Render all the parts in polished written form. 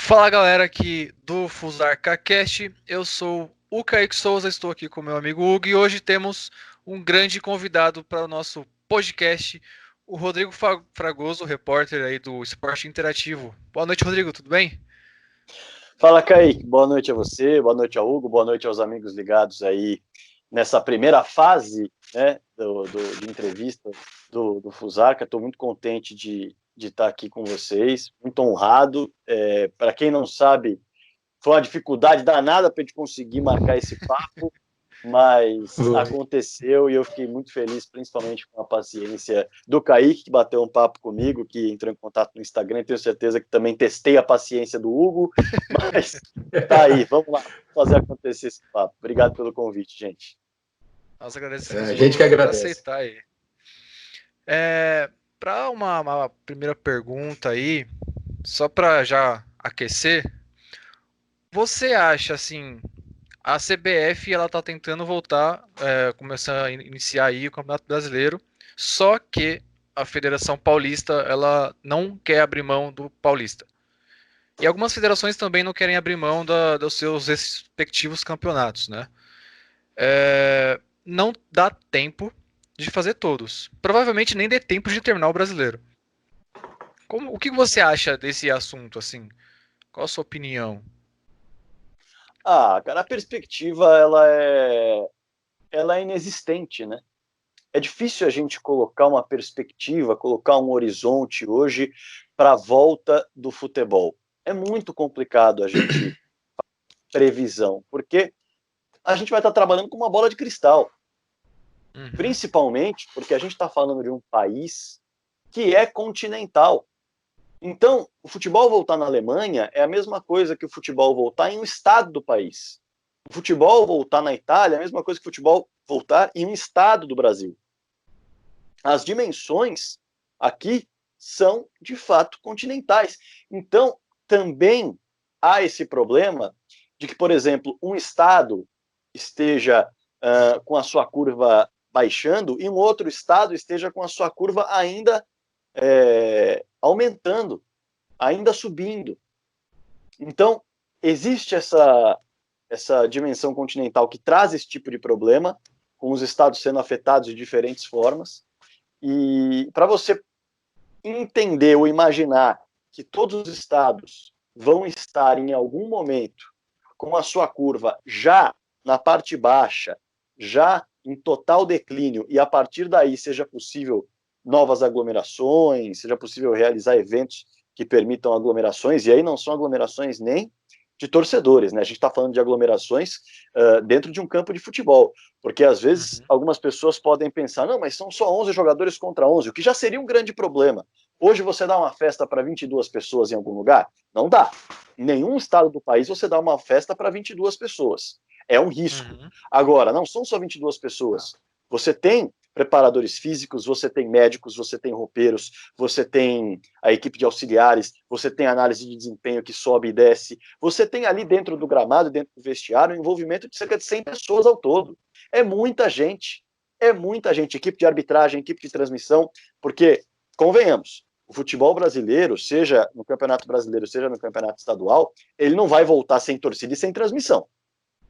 Fala galera aqui do Fusarca Cast, eu sou o Kaique Souza, estou aqui com meu amigo Hugo e hoje temos um grande convidado para o nosso podcast, o Rodrigo Fragoso, repórter aí do Esporte Interativo. Boa noite, Rodrigo, tudo bem? Fala, Kaique. Boa noite a você, boa noite ao Hugo, boa noite aos amigos ligados aí nessa primeira fase, né, de entrevista do Fusarca. Estou muito contente de estar aqui com vocês, muito honrado. Para quem não sabe, foi uma dificuldade danada para a gente conseguir marcar esse papo, mas aconteceu e eu fiquei muito feliz, principalmente com a paciência do Kaique, que bateu um papo comigo, que entrou em contato no Instagram. Tenho certeza que também testei a paciência do Hugo, mas tá aí, vamos lá fazer acontecer esse papo. Obrigado pelo convite, gente. Nós agradecemos A gente que por agradece. aceitar aí. Para uma primeira pergunta aí, só para já aquecer, você acha assim, a CBF ela tá tentando voltar, começar a iniciar aí o Campeonato Brasileiro, só que a Federação Paulista ela não quer abrir mão do Paulista. E algumas federações também não querem abrir mão dos seus respectivos campeonatos, né? Não dá tempo de fazer todos. Provavelmente nem dê tempo de terminar o brasileiro. O que você acha desse assunto, assim? Qual a sua opinião? Cara, a perspectiva ela é inexistente, né? É difícil a gente colocar uma perspectiva, colocar um horizonte hoje para a volta do futebol. É muito complicado a gente previsão, porque a gente vai estar trabalhando com uma bola de cristal. Principalmente porque a gente está falando de um país que é continental. Então, o futebol voltar na Alemanha é a mesma coisa que o futebol voltar em um estado do país. O futebol voltar na Itália é a mesma coisa que o futebol voltar em um estado do Brasil. As dimensões aqui são, de fato, continentais. Então, também há esse problema de que, por exemplo, um estado esteja com a sua curva baixando e um outro estado esteja com a sua curva ainda aumentando, ainda subindo. Então, existe essa dimensão continental que traz esse tipo de problema, com os estados sendo afetados de diferentes formas. E para você entender ou imaginar que todos os estados vão estar em algum momento com a sua curva já na parte baixa, já em total declínio, e a partir daí seja possível novas aglomerações, seja possível realizar eventos que permitam aglomerações, e aí não são aglomerações nem de torcedores, né? A gente está falando de aglomerações dentro de um campo de futebol, porque às vezes algumas pessoas podem pensar, não, mas são só 11 jogadores contra 11, o que já seria um grande problema. Hoje você dá uma festa para 22 pessoas em algum lugar? Não dá. Em nenhum estado do país você dá uma festa para 22 pessoas. É um risco. Agora, não são só 22 pessoas. Você tem preparadores físicos, você tem médicos, você tem roupeiros, você tem a equipe de auxiliares, você tem análise de desempenho que sobe e desce, você tem ali dentro do gramado, dentro do vestiário, um envolvimento de cerca de 100 pessoas ao todo. É muita gente, equipe de arbitragem, equipe de transmissão, porque, convenhamos, o futebol brasileiro, seja no Campeonato Brasileiro, seja no Campeonato Estadual, ele não vai voltar sem torcida e sem transmissão.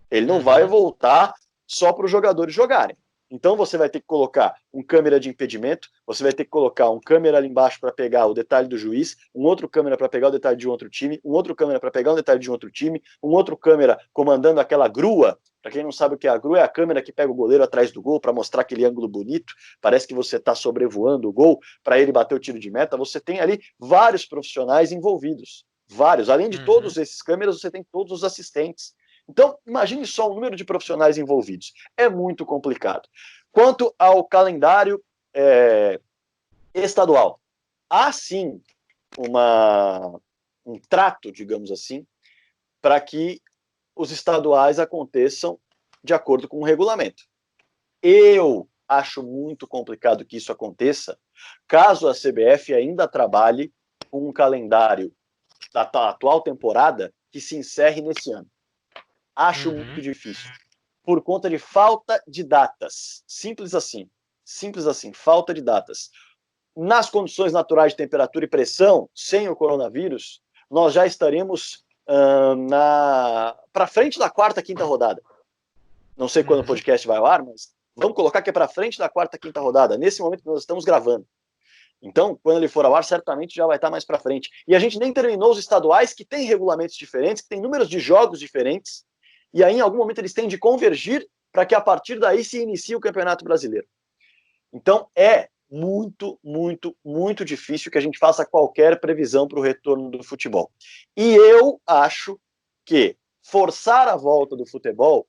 Ele não vai voltar só para os jogadores jogarem. Então você vai ter que colocar um câmera de impedimento, você vai ter que colocar um câmera ali embaixo para pegar o detalhe do juiz, um outro câmera para pegar o detalhe de um outro time, um outro câmera para pegar um detalhe de um outro time, um outro câmera comandando aquela grua. Para quem não sabe o que é a grua, é a câmera que pega o goleiro atrás do gol para mostrar aquele ângulo bonito, parece que você está sobrevoando o gol para ele bater o tiro de meta. Você tem ali vários profissionais envolvidos, vários. Além de todos esses câmeras, você tem todos os assistentes. Então, imagine só o número de profissionais envolvidos. É muito complicado. Quanto ao calendário estadual, há sim um trato, digamos assim, para que os estaduais aconteçam de acordo com o regulamento. Eu acho muito complicado que isso aconteça, caso a CBF ainda trabalhe com um calendário da atual temporada que se encerre nesse ano. Acho muito difícil. Por conta de falta de datas. Simples assim. Simples assim. Falta de datas. Nas condições naturais de temperatura e pressão, sem o coronavírus, nós já estaremos para frente da quarta, quinta rodada. Não sei quando o podcast vai ao ar, mas vamos colocar que é para frente da quarta, quinta rodada, nesse momento que nós estamos gravando. Então, quando ele for ao ar, certamente já vai estar mais para frente. E a gente nem terminou os estaduais, que têm regulamentos diferentes, que têm números de jogos diferentes, e aí em algum momento eles têm de convergir para que a partir daí se inicie o Campeonato Brasileiro. Então, é muito, muito, muito difícil que a gente faça qualquer previsão para o retorno do futebol. E eu acho que forçar a volta do futebol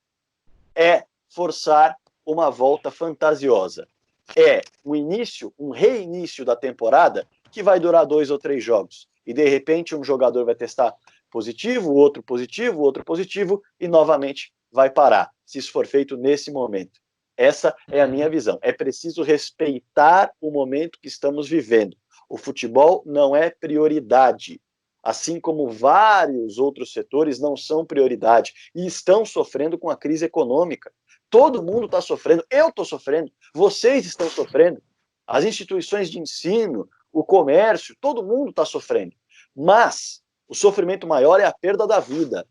é forçar uma volta fantasiosa. É um início, um reinício da temporada que vai durar 2 ou 3 jogos. E, de repente, um jogador vai testar positivo, outro positivo, e novamente vai parar, se isso for feito nesse momento. Essa é a minha visão. É preciso respeitar o momento que estamos vivendo. O futebol não é prioridade, assim como vários outros setores não são prioridade e estão sofrendo com a crise econômica. Todo mundo está sofrendo, eu estou sofrendo, vocês estão sofrendo, as instituições de ensino, o comércio, todo mundo está sofrendo. Mas o sofrimento maior é a perda da vida,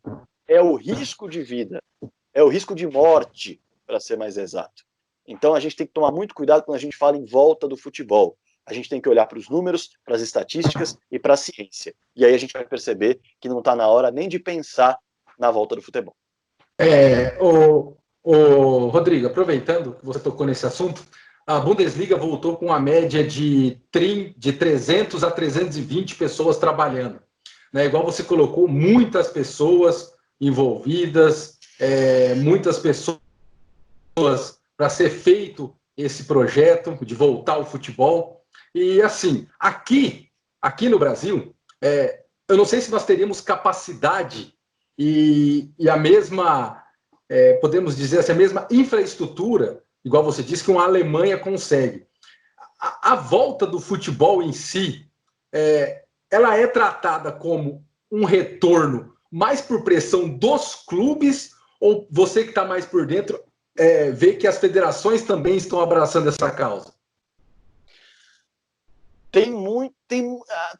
é o risco de vida, é o risco de morte, para ser mais exato. Então a gente tem que tomar muito cuidado quando a gente fala em volta do futebol. A gente tem que olhar para os números, para as estatísticas e para a ciência. E aí a gente vai perceber que não está na hora nem de pensar na volta do futebol. Rodrigo, aproveitando que você tocou nesse assunto, a Bundesliga voltou com uma média de 300 a 320 pessoas trabalhando. Né? Igual você colocou, muitas pessoas envolvidas, muitas pessoas para ser feito esse projeto de voltar ao futebol. E assim, aqui no Brasil, eu não sei se nós teríamos capacidade e a mesma, podemos dizer assim, a mesma infraestrutura, igual você disse, que uma Alemanha consegue. A volta do futebol em si, ela é tratada como um retorno mais por pressão dos clubes, ou você que está mais por dentro vê que as federações também estão abraçando essa causa?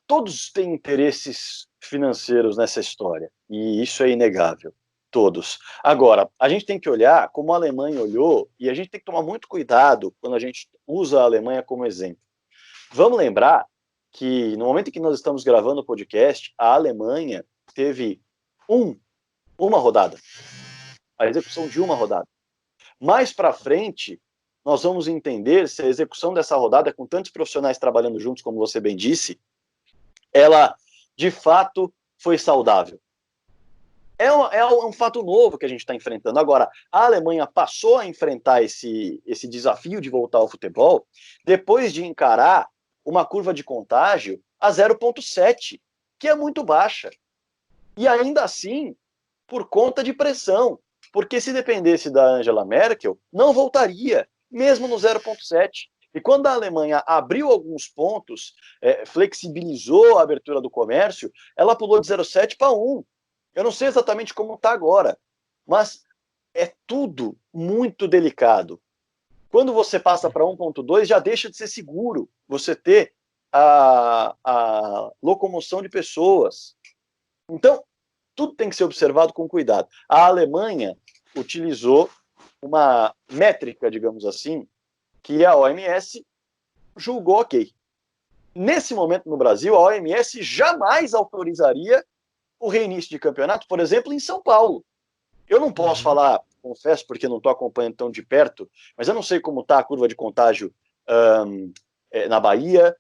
Todos têm interesses financeiros nessa história, e isso é inegável, todos. Agora, a gente tem que olhar como a Alemanha olhou, e a gente tem que tomar muito cuidado quando a gente usa a Alemanha como exemplo. Vamos lembrar que no momento em que nós estamos gravando o podcast, a Alemanha teve uma rodada, a execução de uma rodada. Mais para frente, nós vamos entender se a execução dessa rodada, com tantos profissionais trabalhando juntos, como você bem disse, ela, de fato, foi saudável. É um fato novo que a gente está enfrentando. Agora, a Alemanha passou a enfrentar esse desafio de voltar ao futebol depois de encarar uma curva de contágio a 0,7, que é muito baixa. E ainda assim, por conta de pressão. Porque se dependesse da Angela Merkel, não voltaria, mesmo no 0,7. E quando a Alemanha abriu alguns pontos, flexibilizou a abertura do comércio, ela pulou de 0,7 para 1. Eu não sei exatamente como está agora, mas é tudo muito delicado. Quando você passa para 1,2, já deixa de ser seguro você ter a locomoção de pessoas. Então, tudo tem que ser observado com cuidado. A Alemanha utilizou uma métrica, digamos assim, que a OMS julgou ok. Nesse momento no Brasil, a OMS jamais autorizaria o reinício de campeonato, por exemplo, em São Paulo. Eu não posso falar, confesso, porque não estou acompanhando tão de perto, mas eu não sei como está a curva de contágio na Bahia.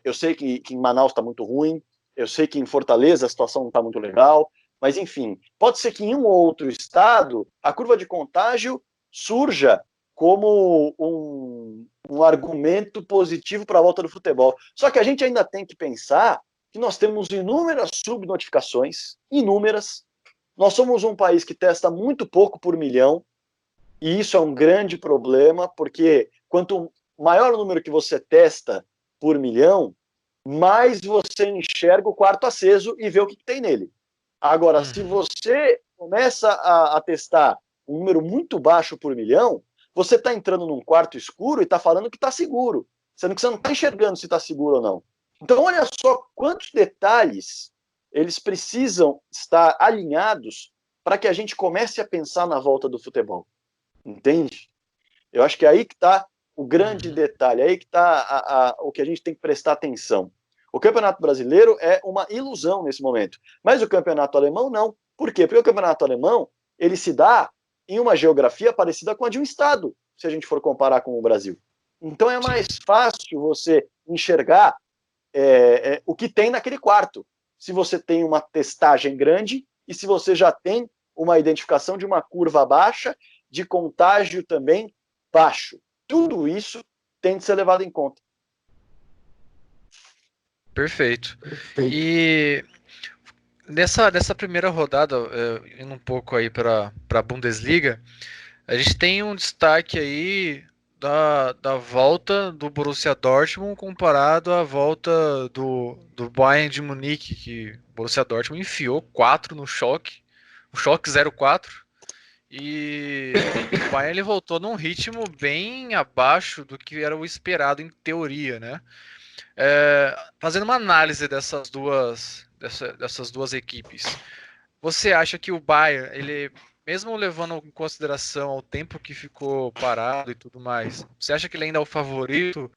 Eu sei que em Manaus está muito ruim, eu sei que em Fortaleza a situação não está muito legal, mas enfim, pode ser que em um ou outro estado a curva de contágio surja como um argumento positivo para a volta do futebol. Só que a gente ainda tem que pensar que nós temos inúmeras subnotificações, inúmeras. Nós somos um país que testa muito pouco por milhão, e isso é um grande problema, porque quanto maior o número que você testa por milhão, mais você enxerga o quarto aceso e vê o que tem nele. Agora, se você começa a testar um número muito baixo por milhão, você está entrando num quarto escuro e está falando que está seguro, sendo que você não está enxergando se está seguro ou não. Então, olha só quantos detalhes eles precisam estar alinhados para que a gente comece a pensar na volta do futebol. Entende? Eu acho que é aí que está o grande detalhe, é aí que está o que a gente tem que prestar atenção. O Campeonato Brasileiro é uma ilusão nesse momento, mas o Campeonato Alemão não. Por quê? Porque o Campeonato Alemão ele se dá em uma geografia parecida com a de um estado, se a gente for comparar com o Brasil. Então é mais fácil você enxergar o que tem naquele quarto. Se você tem uma testagem grande e se você já tem uma identificação de uma curva baixa, de contágio também baixo. Tudo isso tem de ser levado em conta. Perfeito. E nessa primeira rodada, indo um pouco aí para a Bundesliga, a gente tem um destaque aí da volta do Borussia Dortmund comparado à volta do Bayern de Munique, que o Borussia Dortmund enfiou 4 no choque, o choque 0-4, e o Bayern ele voltou num ritmo bem abaixo do que era o esperado em teoria, né? Fazendo uma análise dessas duas equipes, você acha que o Bayern, ele, mesmo levando em consideração o tempo que ficou parado e tudo mais, você acha que ele ainda é o favorito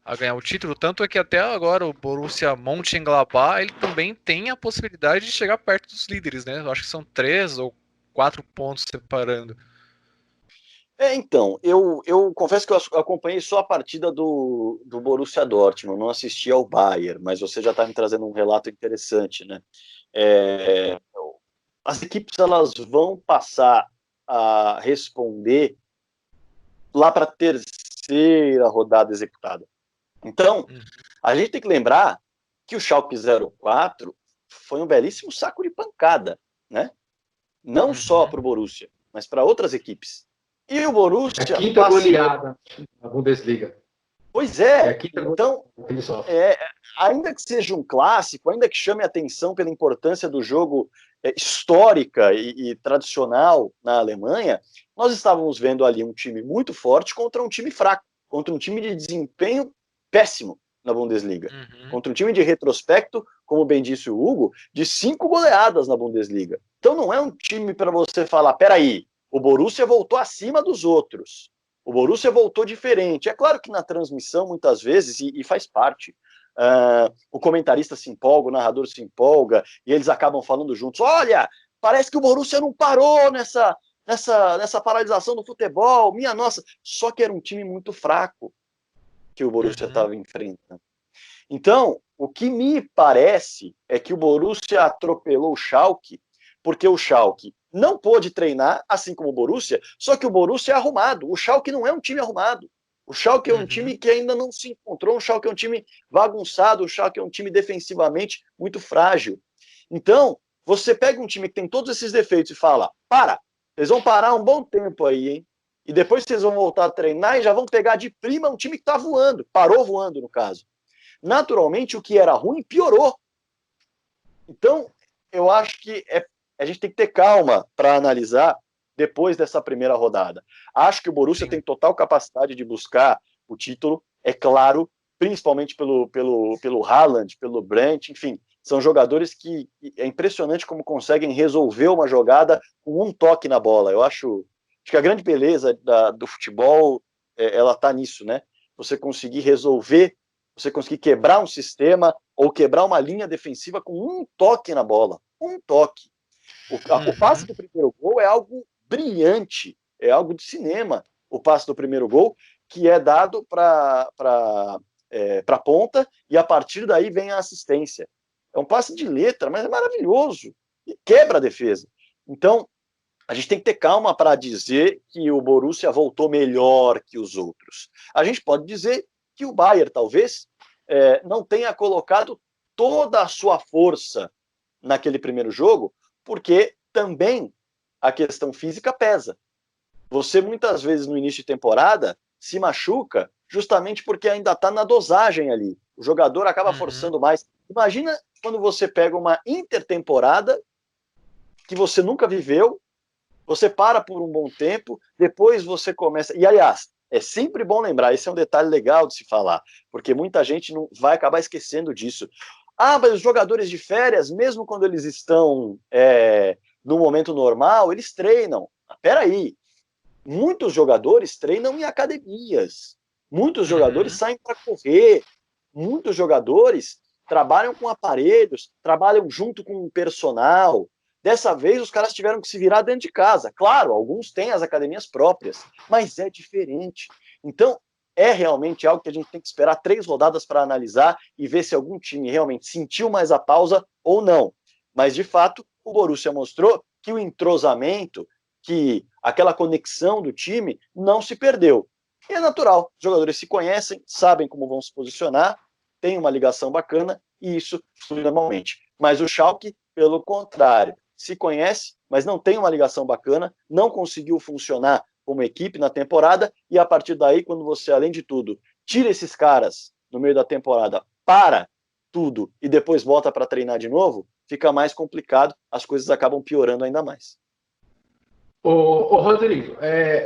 a ganhar o título? Tanto é que até agora o Borussia Mönchengladbach, ele também tem a possibilidade de chegar perto dos líderes, né? Eu acho que são 3 ou 4 pontos separando. Então, eu confesso que eu acompanhei só a partida do Borussia Dortmund, não assisti ao Bayern, mas você já está me trazendo um relato interessante, né? As equipes elas vão passar a responder lá para a terceira rodada executada. Então, a gente tem que lembrar que o Schalke 04 foi um belíssimo saco de pancada, né? Não só para o Borussia, mas para outras equipes. E o Borussia... A quinta goleada na Bundesliga. Pois é. Então, ainda que seja um clássico, ainda que chame atenção pela importância do jogo histórica e tradicional na Alemanha, nós estávamos vendo ali um time muito forte contra um time fraco, contra um time de desempenho péssimo na Bundesliga, contra um time de retrospecto, como bem disse o Hugo, de 5 goleadas na Bundesliga. Então não é um time para você falar, peraí, o Borussia voltou acima dos outros. O Borussia voltou diferente. É claro que na transmissão, muitas vezes, e faz parte, o comentarista se empolga, o narrador se empolga, e eles acabam falando juntos, olha, parece que o Borussia não parou nessa paralisação do futebol, minha nossa. Só que era um time muito fraco que o Borussia estava enfrentando. Então, o que me parece é que o Borussia atropelou o Schalke, porque o Schalke não pôde treinar, assim como o Borussia, só que o Borussia é arrumado. O Schalke não é um time arrumado. O Schalke é um time que ainda não se encontrou, o Schalke é um time bagunçado, o Schalke é um time defensivamente muito frágil. Então, você pega um time que tem todos esses defeitos e fala, vocês vão parar um bom tempo aí, hein? E depois vocês vão voltar a treinar e já vão pegar de prima um time que está voando, parou voando no caso. Naturalmente, o que era ruim piorou. Então, eu acho que a gente tem que ter calma para analisar depois dessa primeira rodada. Acho que o Borussia tem total capacidade de buscar o título, é claro, principalmente pelo Haaland, pelo Brandt, enfim, são jogadores que é impressionante como conseguem resolver uma jogada com um toque na bola. Eu acho que a grande beleza do futebol, ela está nisso, né? Você conseguir resolver, você conseguir quebrar um sistema ou quebrar uma linha defensiva com um toque na bola. Um toque. O passe do primeiro gol é algo brilhante, é algo de cinema. O passe do primeiro gol, que é dado para a ponta e a partir daí vem a assistência. É um passe de letra, mas é maravilhoso. E quebra a defesa. Então, a gente tem que ter calma para dizer que o Borussia voltou melhor que os outros. A gente pode dizer que o Bayern, talvez, não tenha colocado toda a sua força naquele primeiro jogo, porque também a questão física pesa. Você, muitas vezes, no início de temporada, se machuca justamente porque ainda está na dosagem ali. O jogador acaba forçando mais. Imagina quando você pega uma intertemporada que você nunca viveu, você para por um bom tempo, depois você começa... E, aliás, é sempre bom lembrar, esse é um detalhe legal de se falar, porque muita gente não vai acabar esquecendo disso. Mas os jogadores de férias, mesmo quando eles estão no momento normal, eles treinam. Peraí, muitos jogadores treinam em academias, muitos jogadores saem para correr, muitos jogadores trabalham com aparelhos, trabalham junto com um personal. Dessa vez, os caras tiveram que se virar dentro de casa. Claro, alguns têm as academias próprias, mas é diferente. Então, é realmente algo que a gente tem que esperar 3 rodadas para analisar e ver se algum time realmente sentiu mais a pausa ou não. Mas, de fato, o Borussia mostrou que o entrosamento, que aquela conexão do time não se perdeu. E é natural, os jogadores se conhecem, sabem como vão se posicionar, tem uma ligação bacana e isso flui normalmente. Mas o Schalke, pelo contrário, se conhece, mas não tem uma ligação bacana, não conseguiu funcionar como equipe na temporada, e a partir daí, quando você, além de tudo, tira esses caras no meio da temporada, para tudo e depois volta para treinar de novo, fica mais complicado, as coisas acabam piorando ainda mais. Ô Rodrigo,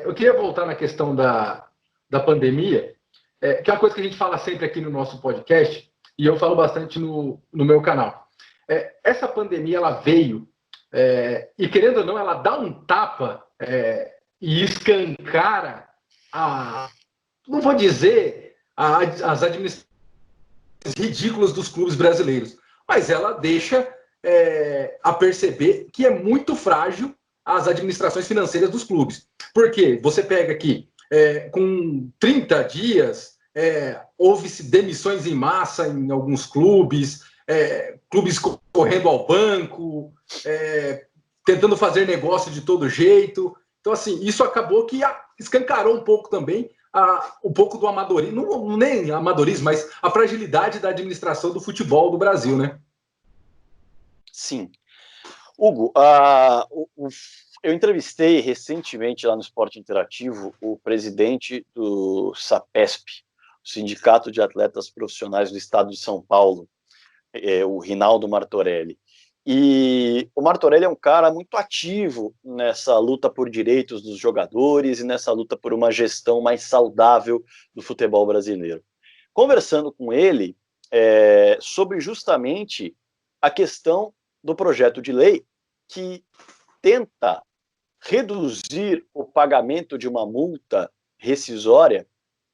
eu queria voltar na questão da pandemia, que é uma coisa que a gente fala sempre aqui no nosso podcast, e eu falo bastante no meu canal. Essa pandemia, ela veio, e querendo ou não, ela dá um tapa e escancara não vou dizer as administrações ridículas dos clubes brasileiros, mas ela deixa a perceber que é muito frágil as administrações financeiras dos clubes. Porque você pega aqui, com 30 dias, houve-se demissões em massa em alguns clubes, clubes correndo ao banco, tentando fazer negócio de todo jeito. Então, assim, isso acabou que escancarou um pouco também um pouco do amadorismo, não nem amadorismo, mas a fragilidade da administração do futebol do Brasil, né? Sim. Hugo, eu entrevistei recentemente lá no Esporte Interativo o presidente do SAPESP, o Sindicato de Atletas Profissionais do Estado de São Paulo, o Rinaldo Martorelli. E o Martorelli é um cara muito ativo nessa luta por direitos dos jogadores e nessa luta por uma gestão mais saudável do futebol brasileiro. Conversando com ele sobre justamente a questão do projeto de lei que tenta reduzir o pagamento de uma multa rescisória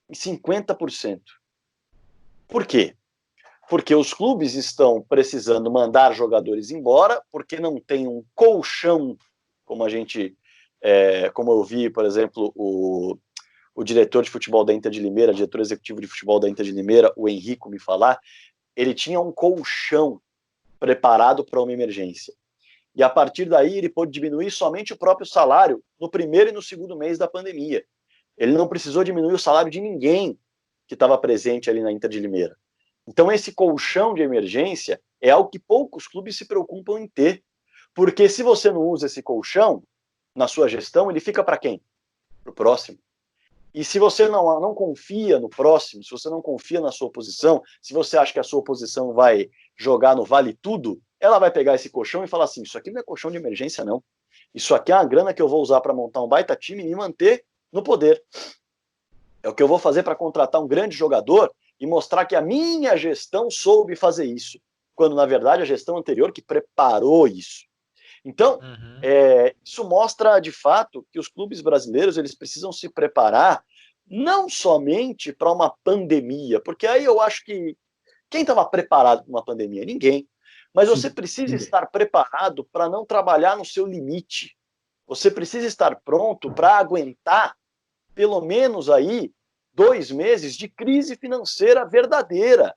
em 50%. Por quê? Porque os clubes estão precisando mandar jogadores embora, porque não tem um colchão, como como eu vi, por exemplo, o diretor de futebol da Inter de Limeira, diretor executivo de futebol da Inter de Limeira, o Henrico, me falar, ele tinha um colchão preparado para uma emergência. E a partir daí ele pôde diminuir somente o próprio salário no primeiro e no segundo mês da pandemia. Ele não precisou diminuir o salário de ninguém que estava presente ali na Inter de Limeira. Então esse colchão de emergência é algo que poucos clubes se preocupam em ter. Porque se você não usa esse colchão na sua gestão, ele fica para quem? Para o próximo. E se você não confia no próximo, se você não confia na sua oposição, se você acha que a sua oposição vai jogar no vale tudo, ela vai pegar esse colchão e falar assim, isso aqui não é colchão de emergência não. Isso aqui é uma grana que eu vou usar para montar um baita time e me manter no poder. É o que eu vou fazer para contratar um grande jogador e mostrar que a minha gestão soube fazer isso, quando na verdade a gestão anterior que preparou isso. Então, isso mostra de fato que os clubes brasileiros eles precisam se preparar não somente para uma pandemia, porque aí eu acho que quem estava preparado para uma pandemia? Ninguém. Mas você precisa estar preparado para não trabalhar no seu limite. Você precisa estar pronto para aguentar pelo menos aí 2 meses de crise financeira verdadeira.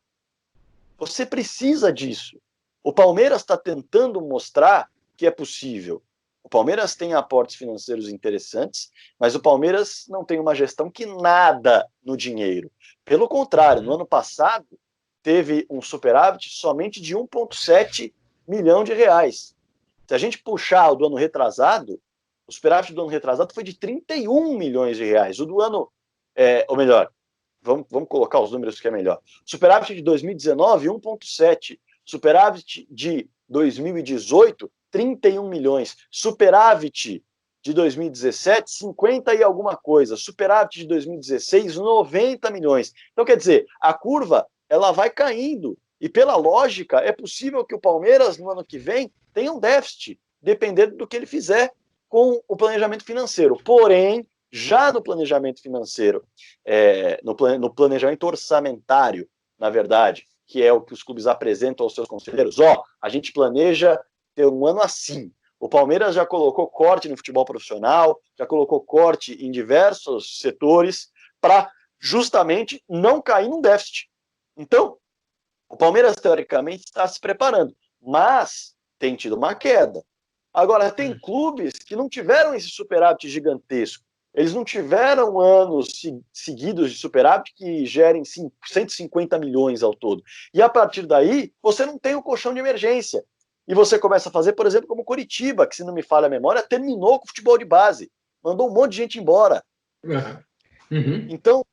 Você precisa disso. O Palmeiras está tentando mostrar que é possível. O Palmeiras tem aportes financeiros interessantes, mas o Palmeiras não tem uma gestão que nada no dinheiro. Pelo contrário, no ano passado, teve um superávit somente de 1,7 milhão de reais. Se a gente puxar o do ano retrasado, o superávit do ano retrasado foi de 31 milhões de reais. O do ano, ou melhor, vamos colocar os números que é melhor. Superávit de 2019, 1,7. Superávit de 2018, 31 milhões. Superávit de 2017, 50 e alguma coisa. Superávit de 2016, 90 milhões. Então, quer dizer, a curva ela vai caindo E pela lógica, é possível que o Palmeiras, no ano que vem, tenha um déficit, dependendo do que ele fizer com o planejamento financeiro. Porém, já no planejamento financeiro, no planejamento orçamentário, na verdade, que é o que os clubes apresentam aos seus conselheiros, a gente planeja ter um ano assim. O Palmeiras já colocou corte no futebol profissional, já colocou corte em diversos setores para justamente não cair num déficit. Então, o Palmeiras, teoricamente, está se preparando, mas tem tido uma queda. Agora, tem clubes que não tiveram esse superávit gigantesco. Eles não tiveram anos seguidos de superávit que gerem 150 milhões ao todo. E a partir daí, você não tem o colchão de emergência. E você começa a fazer, por exemplo, como Coritiba, que, se não me falha a memória, terminou com o futebol de base. Mandou um monte de gente embora. Uhum. Então,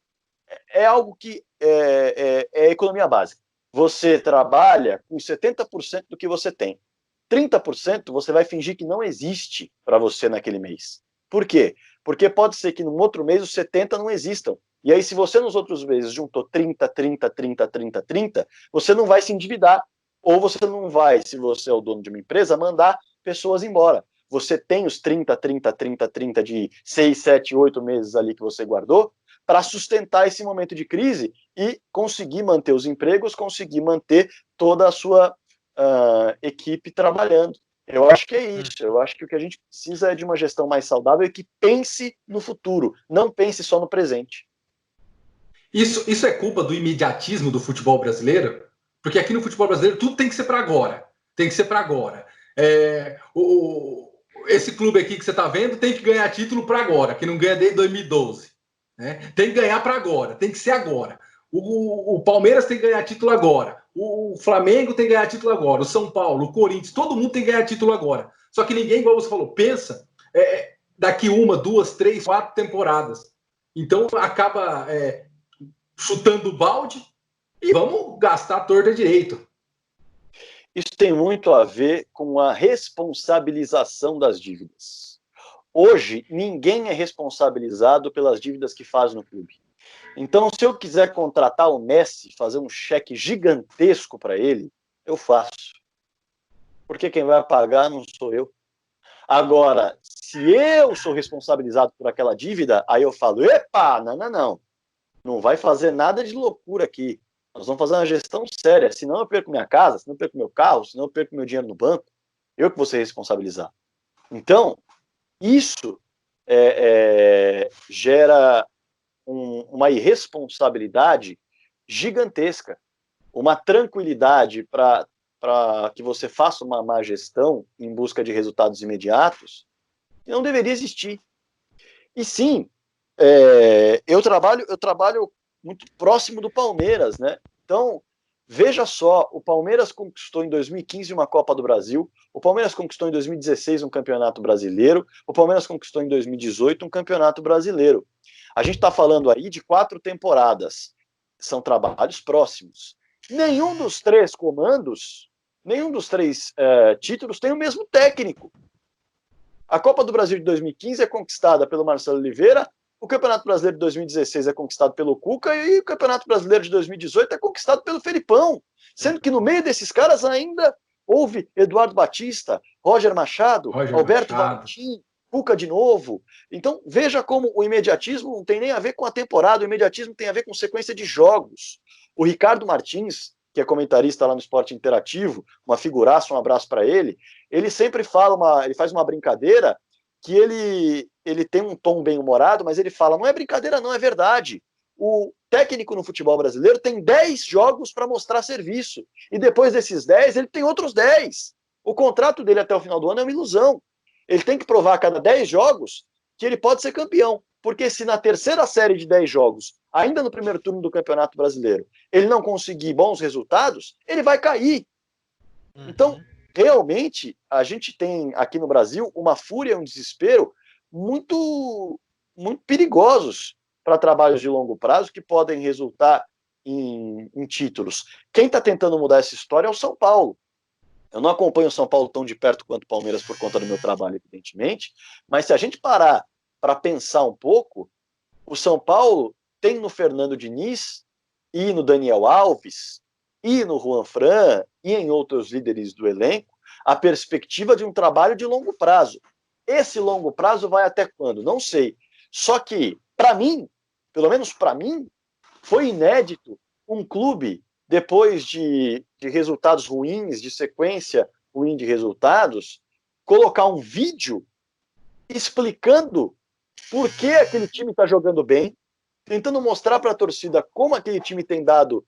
é algo que é economia básica. Você trabalha com 70% do que você tem. 30% você vai fingir que não existe para você naquele mês. Por quê? Porque pode ser que no outro mês os 70% não existam. E aí, se você nos outros meses juntou 30, 30, 30, 30, 30, você não vai se endividar. Ou você não vai, se você é o dono de uma empresa, mandar pessoas embora. Você tem os 30, 30, 30, 30 de 6, 7, 8 meses ali que você guardou para sustentar esse momento de crise e conseguir manter os empregos, conseguir manter toda a sua equipe trabalhando. Eu acho que é isso. Eu acho que o que a gente precisa é de uma gestão mais saudável e que pense no futuro, não pense só no presente. Isso é culpa do imediatismo do futebol brasileiro? Porque aqui no futebol brasileiro tudo tem que ser para agora. Tem que ser para agora. Esse clube aqui que você está vendo tem que ganhar título para agora, que não ganha desde 2012. Né? Tem que ganhar para agora, tem que ser agora. O Palmeiras tem que ganhar título agora. O Flamengo tem que ganhar título agora. O São Paulo, o Corinthians, todo mundo tem que ganhar título agora. Só que ninguém, igual você falou, pensa daqui 1, 2, 3, 4 temporadas. Então acaba chutando o balde e vamos gastar a torta direito. Isso tem muito a ver com a responsabilização das dívidas. Hoje, ninguém é responsabilizado pelas dívidas que faz no clube. Então, se eu quiser contratar o Messi, fazer um cheque gigantesco para ele, eu faço. Porque quem vai pagar não sou eu. Agora, se eu sou responsabilizado por aquela dívida, aí eu falo, epa, não. Não vai fazer nada de loucura aqui. Nós vamos fazer uma gestão séria. Senão eu perco minha casa, senão eu perco meu carro, senão eu perco meu dinheiro no banco. Eu que vou ser responsabilizar. Então, isso gera uma irresponsabilidade gigantesca, uma tranquilidade para que você faça uma má gestão em busca de resultados imediatos, que não deveria existir. E sim, eu trabalho muito próximo do Palmeiras, né? Então, veja só, o Palmeiras conquistou em 2015 uma Copa do Brasil, o Palmeiras conquistou em 2016 um Campeonato Brasileiro, o Palmeiras conquistou em 2018 um Campeonato Brasileiro. A gente está falando aí de 4 temporadas. São trabalhos próximos. Nenhum dos 3 comandos, nenhum dos 3 títulos tem o mesmo técnico. A Copa do Brasil de 2015 é conquistada pelo Marcelo Oliveira, o Campeonato Brasileiro de 2016 é conquistado pelo Cuca e o Campeonato Brasileiro de 2018 é conquistado pelo Felipão. Sendo que no meio desses caras ainda houve Eduardo Batista, Roger Machado, Alberto Valentim, Cuca de novo. Então, veja como o imediatismo não tem nem a ver com a temporada, o imediatismo tem a ver com sequência de jogos. O Ricardo Martins, que é comentarista lá no Esporte Interativo, uma figuraça, um abraço para ele, ele sempre ele faz uma brincadeira que ele tem um tom bem-humorado, mas ele fala, não é brincadeira não, é verdade. O técnico no futebol brasileiro tem 10 jogos para mostrar serviço, e depois desses 10, ele tem outros 10. O contrato dele até o final do ano é uma ilusão. Ele tem que provar a cada 10 jogos que ele pode ser campeão. Porque se na terceira série de 10 jogos, ainda no primeiro turno do Campeonato Brasileiro, ele não conseguir bons resultados, ele vai cair. Então, realmente, a gente tem aqui no Brasil uma fúria, um desespero muito, muito perigosos para trabalhos de longo prazo que podem resultar em títulos. Quem está tentando mudar essa história é o São Paulo. Eu não acompanho o São Paulo tão de perto quanto o Palmeiras por conta do meu trabalho, evidentemente, mas se a gente parar para pensar um pouco, o São Paulo tem no Fernando Diniz e no Daniel Alves e no Juan Fran e em outros líderes do elenco a perspectiva de um trabalho de longo prazo. Esse longo prazo vai até quando? Não sei. Só que, para mim, pelo menos para mim, foi inédito um clube, depois de resultados ruins, de sequência ruim de resultados, colocar um vídeo explicando por que aquele time está jogando bem, tentando mostrar para a torcida como aquele time tem dado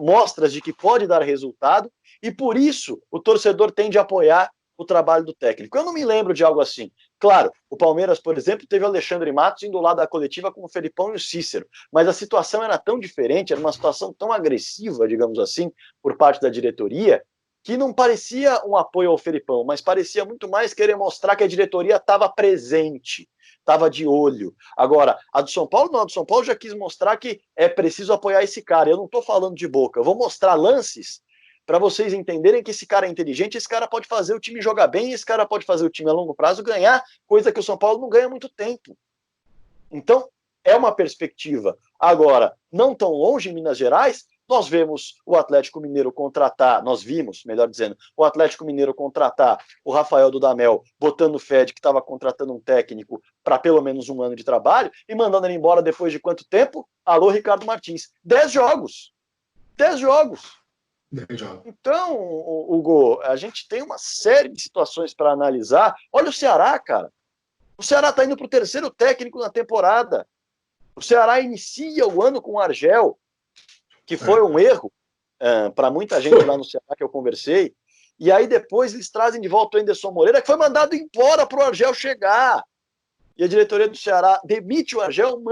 mostras de que pode dar resultado, e por isso o torcedor tende a apoiar o trabalho do técnico. Eu não me lembro de algo assim. Claro, o Palmeiras, por exemplo, teve o Alexandre Matos indo lá da coletiva com o Felipão e o Cícero, mas a situação era tão diferente, era uma situação tão agressiva, digamos assim, por parte da diretoria, que não parecia um apoio ao Felipão, mas parecia muito mais querer mostrar que a diretoria estava presente, estava de olho. Agora, a do São Paulo não, a do São Paulo já quis mostrar que é preciso apoiar esse cara. Eu não estou falando de boca, eu vou mostrar lances para vocês entenderem que esse cara é inteligente, esse cara pode fazer o time jogar bem, esse cara pode fazer o time a longo prazo ganhar, coisa que o São Paulo não ganha há muito tempo. Então, é uma perspectiva. Agora, não tão longe em Minas Gerais, nós vemos o Atlético Mineiro contratar, nós vimos, melhor dizendo, o Atlético Mineiro contratar o Rafael Dudamel, botando fé de que estava contratando um técnico para pelo menos um ano de trabalho e mandando ele embora depois de quanto tempo? Alô, Ricardo Martins. 10 jogos. 10 jogos. Então, Hugo, a gente tem uma série de situações para analisar. Olha o Ceará, cara. O Ceará está indo para o terceiro técnico na temporada. O Ceará inicia o ano com o Argel, que foi um erro para muita gente lá no Ceará que eu conversei. E aí depois eles trazem de volta o Anderson Moreira, que foi mandado embora para o Argel chegar. E a diretoria do Ceará demite o Argel,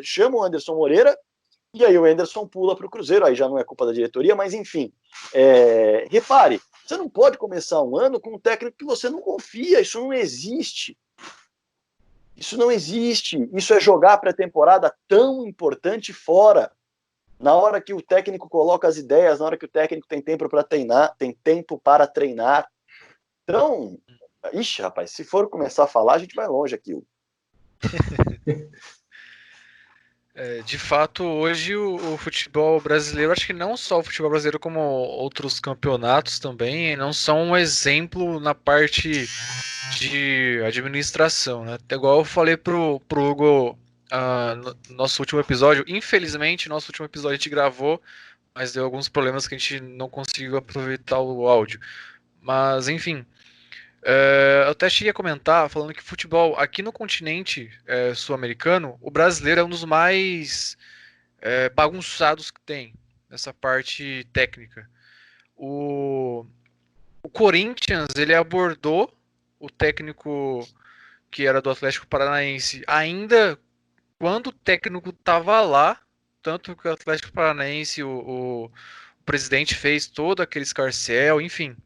chama o Anderson Moreira, e aí o Anderson pula para o Cruzeiro. Aí já não é culpa da diretoria, mas enfim. Repare, você não pode começar um ano com um técnico que você não confia, isso não existe. Isso não existe. Isso é jogar a pré-temporada tão importante fora. Na hora que o técnico coloca as ideias, na hora que o técnico tem tempo para treinar, tem tempo para treinar. Então, ixi, rapaz, se for começar a falar, a gente vai longe aqui. De fato, hoje o futebol brasileiro, acho que não só o futebol brasileiro, como outros campeonatos também, não são um exemplo na parte de administração, né? Até igual eu falei pro Hugo no nosso último episódio, infelizmente, nosso último episódio a gente gravou, mas deu alguns problemas que a gente não conseguiu aproveitar o áudio. Mas, enfim, eu até cheguei a comentar, falando que futebol aqui no continente sul-americano, o brasileiro é um dos mais bagunçados que tem, nessa parte técnica. O Corinthians, ele abordou o técnico que era do Atlético Paranaense ainda quando o técnico estava lá, tanto que o Atlético Paranaense, o presidente fez todo aquele escarcéu, enfim.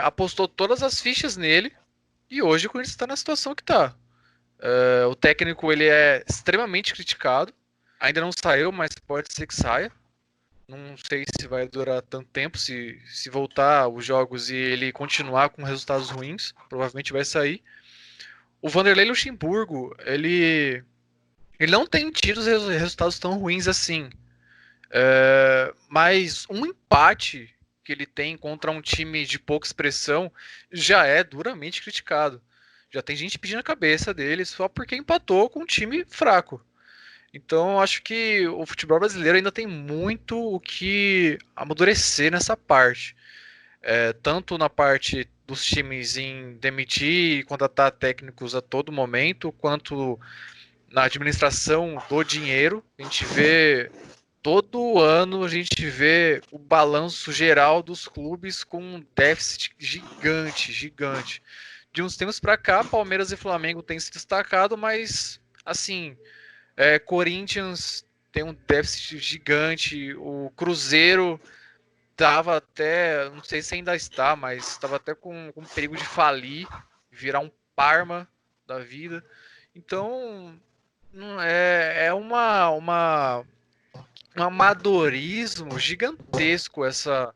Apostou todas as fichas nele e hoje o Corinthians está na situação que está. O técnico ele é extremamente criticado, ainda não saiu, mas pode ser que saia. Não sei se vai durar tanto tempo, se voltar os jogos e ele continuar com resultados ruins, provavelmente vai sair. O Vanderlei Luxemburgo, ele não tem tido resultados tão ruins assim. Mas um empate que ele tem contra um time de pouca expressão já é duramente criticado. Já tem gente pedindo a cabeça dele só porque empatou com um time fraco. Então, acho que o futebol brasileiro ainda tem muito o que amadurecer nessa parte. Tanto na parte dos times em demitir e contratar técnicos a todo momento, quanto na administração do dinheiro. A gente vê todo ano, a gente vê o balanço geral dos clubes com um déficit gigante. De uns tempos para cá, Palmeiras e Flamengo têm se destacado, mas assim, Corinthians tem um déficit gigante, o Cruzeiro estava até, não sei se ainda está, mas estava até com perigo de falir, virar um Parma da vida. Então, um amadorismo gigantesco essa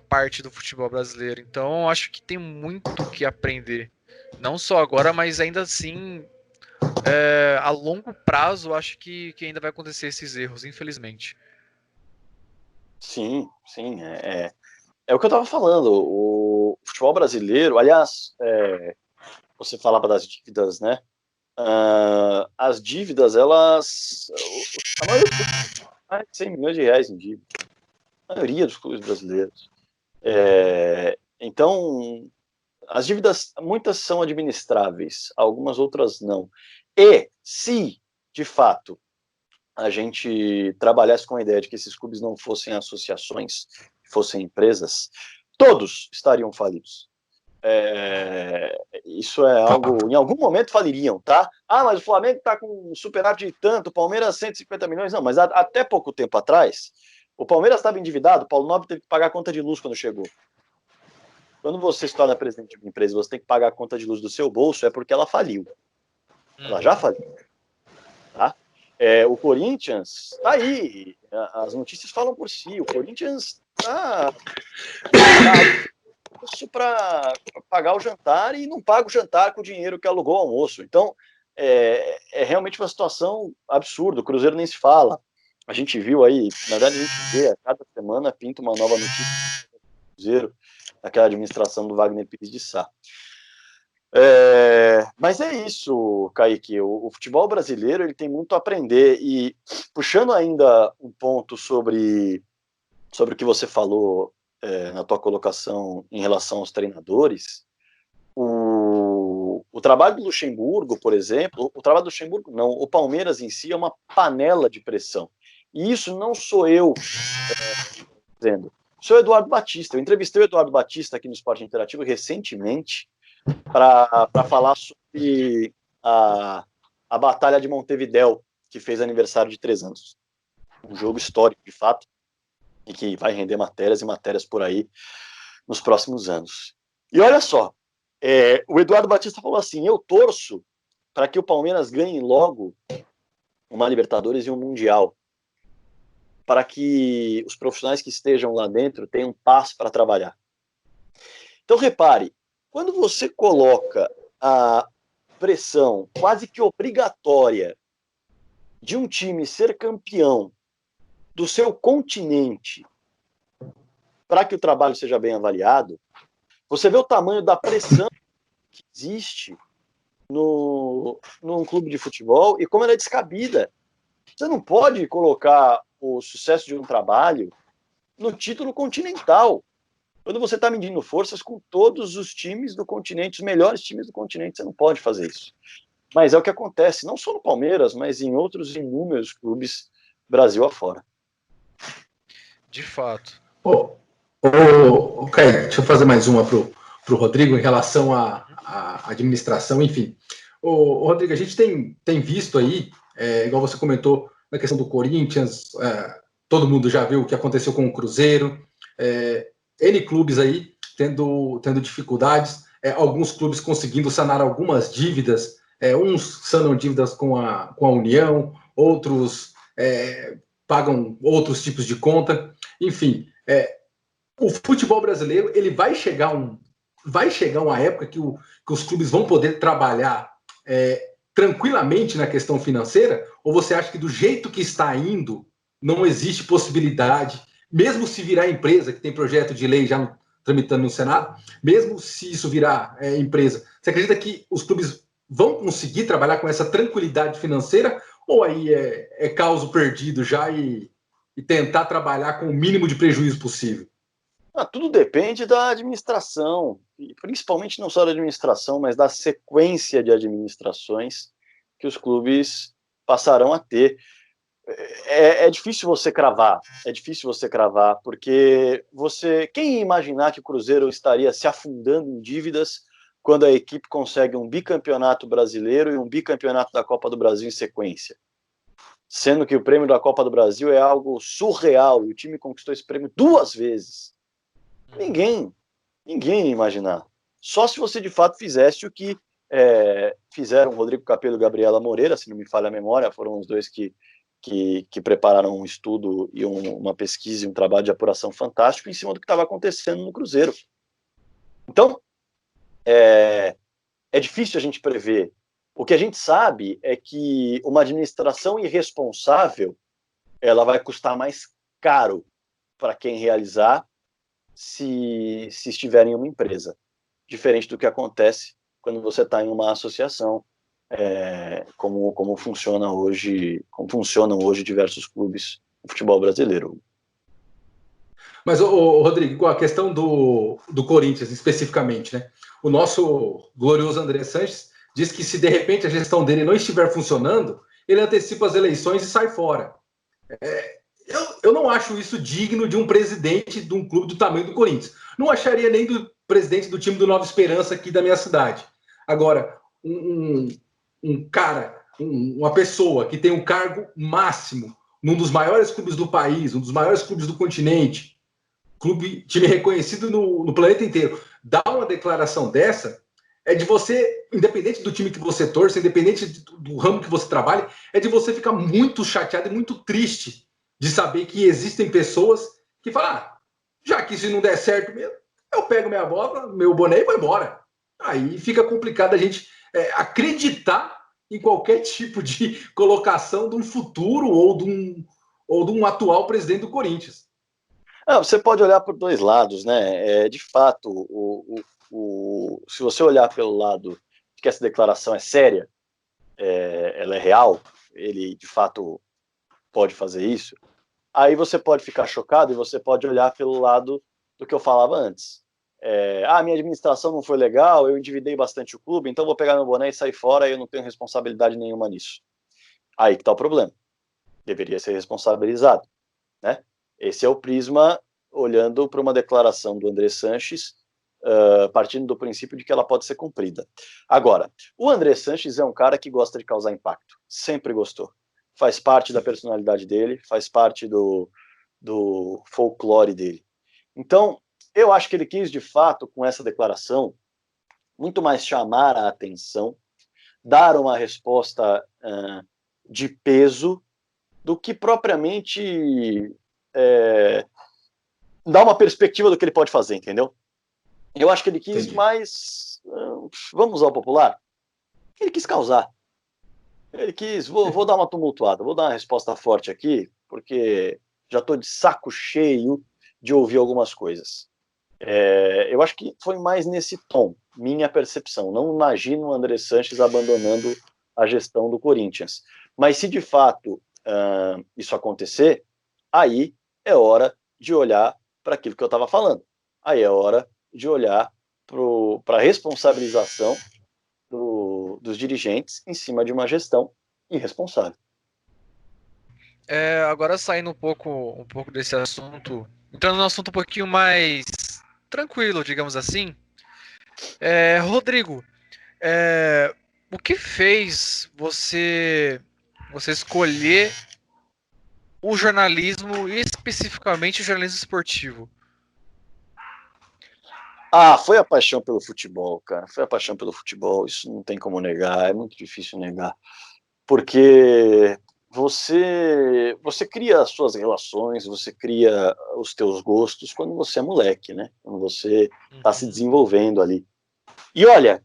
parte do futebol brasileiro. Então, acho que tem muito que aprender. Não só agora, mas ainda assim, a longo prazo, acho que ainda vai acontecer esses erros, infelizmente. Sim, sim, é o que eu estava falando. O futebol brasileiro, aliás, você falava das dívidas, né? As dívidas, elas. A maioria dos clubes tem mais de 100 milhões de reais em dívida. A maioria dos clubes brasileiros. Então, as dívidas, muitas são administráveis, algumas outras não. E se, de fato, a gente trabalhasse com a ideia de que esses clubes não fossem associações, fossem empresas, todos estariam falidos. Isso é algo, em algum momento faliriam, tá? Ah, mas o Flamengo está com um superávit de tanto, o Palmeiras 150 milhões, não, mas até pouco tempo atrás, o Palmeiras estava endividado, o Paulo Nobre teve que pagar a conta de luz quando chegou. Quando você se torna presidente de uma empresa, você tem que pagar a conta de luz do seu bolso, é porque ela faliu. Ela já faliu. Tá? O Corinthians está aí, as notícias falam por si. O Corinthians está para pagar o jantar e não paga o jantar com o dinheiro que alugou o almoço. Então, é realmente uma situação absurda. O Cruzeiro nem se fala. A gente viu aí, na verdade, a gente vê a cada semana pinta uma nova notícia do Cruzeiro, daquela administração do Wagner Pires de Sá. Mas é isso, Kaique. O futebol brasileiro ele tem muito a aprender. E puxando ainda um ponto sobre o que você falou na tua colocação em relação aos treinadores, o trabalho do Luxemburgo, por exemplo, o trabalho do Luxemburgo não, o Palmeiras em si é uma panela de pressão. E isso não sou eu dizendo. Sou o Eduardo Batista. Eu entrevistei o Eduardo Batista aqui no Esporte Interativo recentemente para falar sobre a Batalha de Montevidéu, que fez aniversário de 3 anos. Um jogo histórico, de fato, e que vai render matérias e matérias por aí nos próximos anos. E olha só, o Eduardo Batista falou assim, eu torço para que o Palmeiras ganhe logo uma Libertadores e um Mundial, para que os profissionais que estejam lá dentro tenham paz para trabalhar. Então, repare, quando você coloca a pressão quase que obrigatória de um time ser campeão do seu continente para que o trabalho seja bem avaliado, você vê o tamanho da pressão que existe num clube de futebol e como ela é descabida. Você não pode colocar o sucesso de um trabalho no título continental. Quando você está medindo forças com todos os times do continente, os melhores times do continente, você não pode fazer isso. Mas é o que acontece, não só no Palmeiras, mas em outros inúmeros clubes Brasil afora. De fato. Caio, deixa eu fazer mais uma pro Rodrigo em relação à administração, enfim. Rodrigo, a gente tem visto aí, igual você comentou, na questão do Corinthians, todo mundo já viu o que aconteceu com o Cruzeiro, N clubes aí tendo dificuldades, alguns clubes conseguindo sanar algumas dívidas, uns sanam dívidas com a União, outros pagam outros tipos de conta, enfim, o futebol brasileiro ele vai chegar uma época que os clubes vão poder trabalhar tranquilamente na questão financeira, ou você acha que do jeito que está indo não existe possibilidade, mesmo se virar empresa, que tem projeto de lei já tramitando no Senado, mesmo se isso virar empresa, você acredita que os clubes vão conseguir trabalhar com essa tranquilidade financeira, ou aí é caos perdido já e tentar trabalhar com o mínimo de prejuízo possível? Tudo depende da administração, e principalmente não só da administração, mas da sequência de administrações que os clubes passarão a ter. É difícil você cravar, porque quem ia imaginar que o Cruzeiro estaria se afundando em dívidas quando a equipe consegue um bicampeonato brasileiro e um bicampeonato da Copa do Brasil em sequência? Sendo que o prêmio da Copa do Brasil é algo surreal e o time conquistou esse prêmio 2 vezes. Ninguém ia imaginar. Só se você de fato fizesse o que fizeram Rodrigo Capello e Gabriela Moreira, se não me falha a memória, foram os dois que prepararam um estudo e uma pesquisa e um trabalho de apuração fantástico em cima do que estava acontecendo no Cruzeiro. Então, é difícil a gente prever. O que a gente sabe é que uma administração irresponsável ela vai custar mais caro para quem realizar se estiver em uma empresa. Diferente do que acontece quando você está em uma associação, como funcionam hoje diversos clubes do futebol brasileiro. Mas, Rodrigo, a questão do Corinthians especificamente, né? O nosso glorioso André Sanches diz que se de repente a gestão dele não estiver funcionando, ele antecipa as eleições e sai fora. Eu não acho isso digno de um presidente de um clube do tamanho do Corinthians. Não acharia nem do presidente do time do Nova Esperança aqui da minha cidade. Agora, uma pessoa que tem um cargo máximo num dos maiores clubes do país, um dos maiores clubes do continente, time reconhecido no planeta inteiro, dar uma declaração dessa, é de você, independente do time que você torce, independente do ramo que você trabalha, é de você ficar muito chateado e muito triste de saber que existem pessoas que falam, já que isso não der certo mesmo, eu pego minha bola, meu boné e vou embora. Aí fica complicado a gente acreditar em qualquer tipo de colocação de um futuro ou de um atual presidente do Corinthians. Você pode olhar por dois lados, né? De fato, se você olhar pelo lado de que essa declaração é séria, ela é real, ele de fato pode fazer isso, aí você pode ficar chocado e você pode olhar pelo lado do que eu falava antes. Minha administração não foi legal, eu endividei bastante o clube, então vou pegar meu boné e sair fora e eu não tenho responsabilidade nenhuma nisso. Aí que está o problema. Deveria ser responsabilizado, né? Esse é o prisma olhando para uma declaração do André Sanches, partindo do princípio de que ela pode ser cumprida. Agora, o André Sanches é um cara que gosta de causar impacto, sempre gostou. Faz parte da personalidade dele, faz parte do folclore dele. Então, eu acho que ele quis, de fato, com essa declaração, muito mais chamar a atenção, dar uma resposta de peso, do que propriamente dar uma perspectiva do que ele pode fazer, entendeu? Eu acho que ele quis mais, vamos ao popular, ele quis causar. Ele quis, vou dar uma tumultuada, vou dar uma resposta forte aqui, porque já estou de saco cheio de ouvir algumas coisas. Eu acho que foi mais nesse tom, minha percepção. Não imagino o André Sanches abandonando a gestão do Corinthians. Mas se de fato isso acontecer, aí é hora de olhar para aquilo que eu estava falando. Aí é hora de olhar para a responsabilização dos dirigentes em cima de uma gestão irresponsável. Agora saindo um pouco desse assunto, entrando num assunto um pouquinho mais tranquilo, digamos assim. Rodrigo, o que fez você escolher o jornalismo, e especificamente o jornalismo esportivo? Foi a paixão pelo futebol, cara. Foi a paixão pelo futebol. Isso não tem como negar, é muito difícil negar. Porque você cria as suas relações, você cria os teus gostos quando você é moleque, né? Quando você está se desenvolvendo ali. E olha,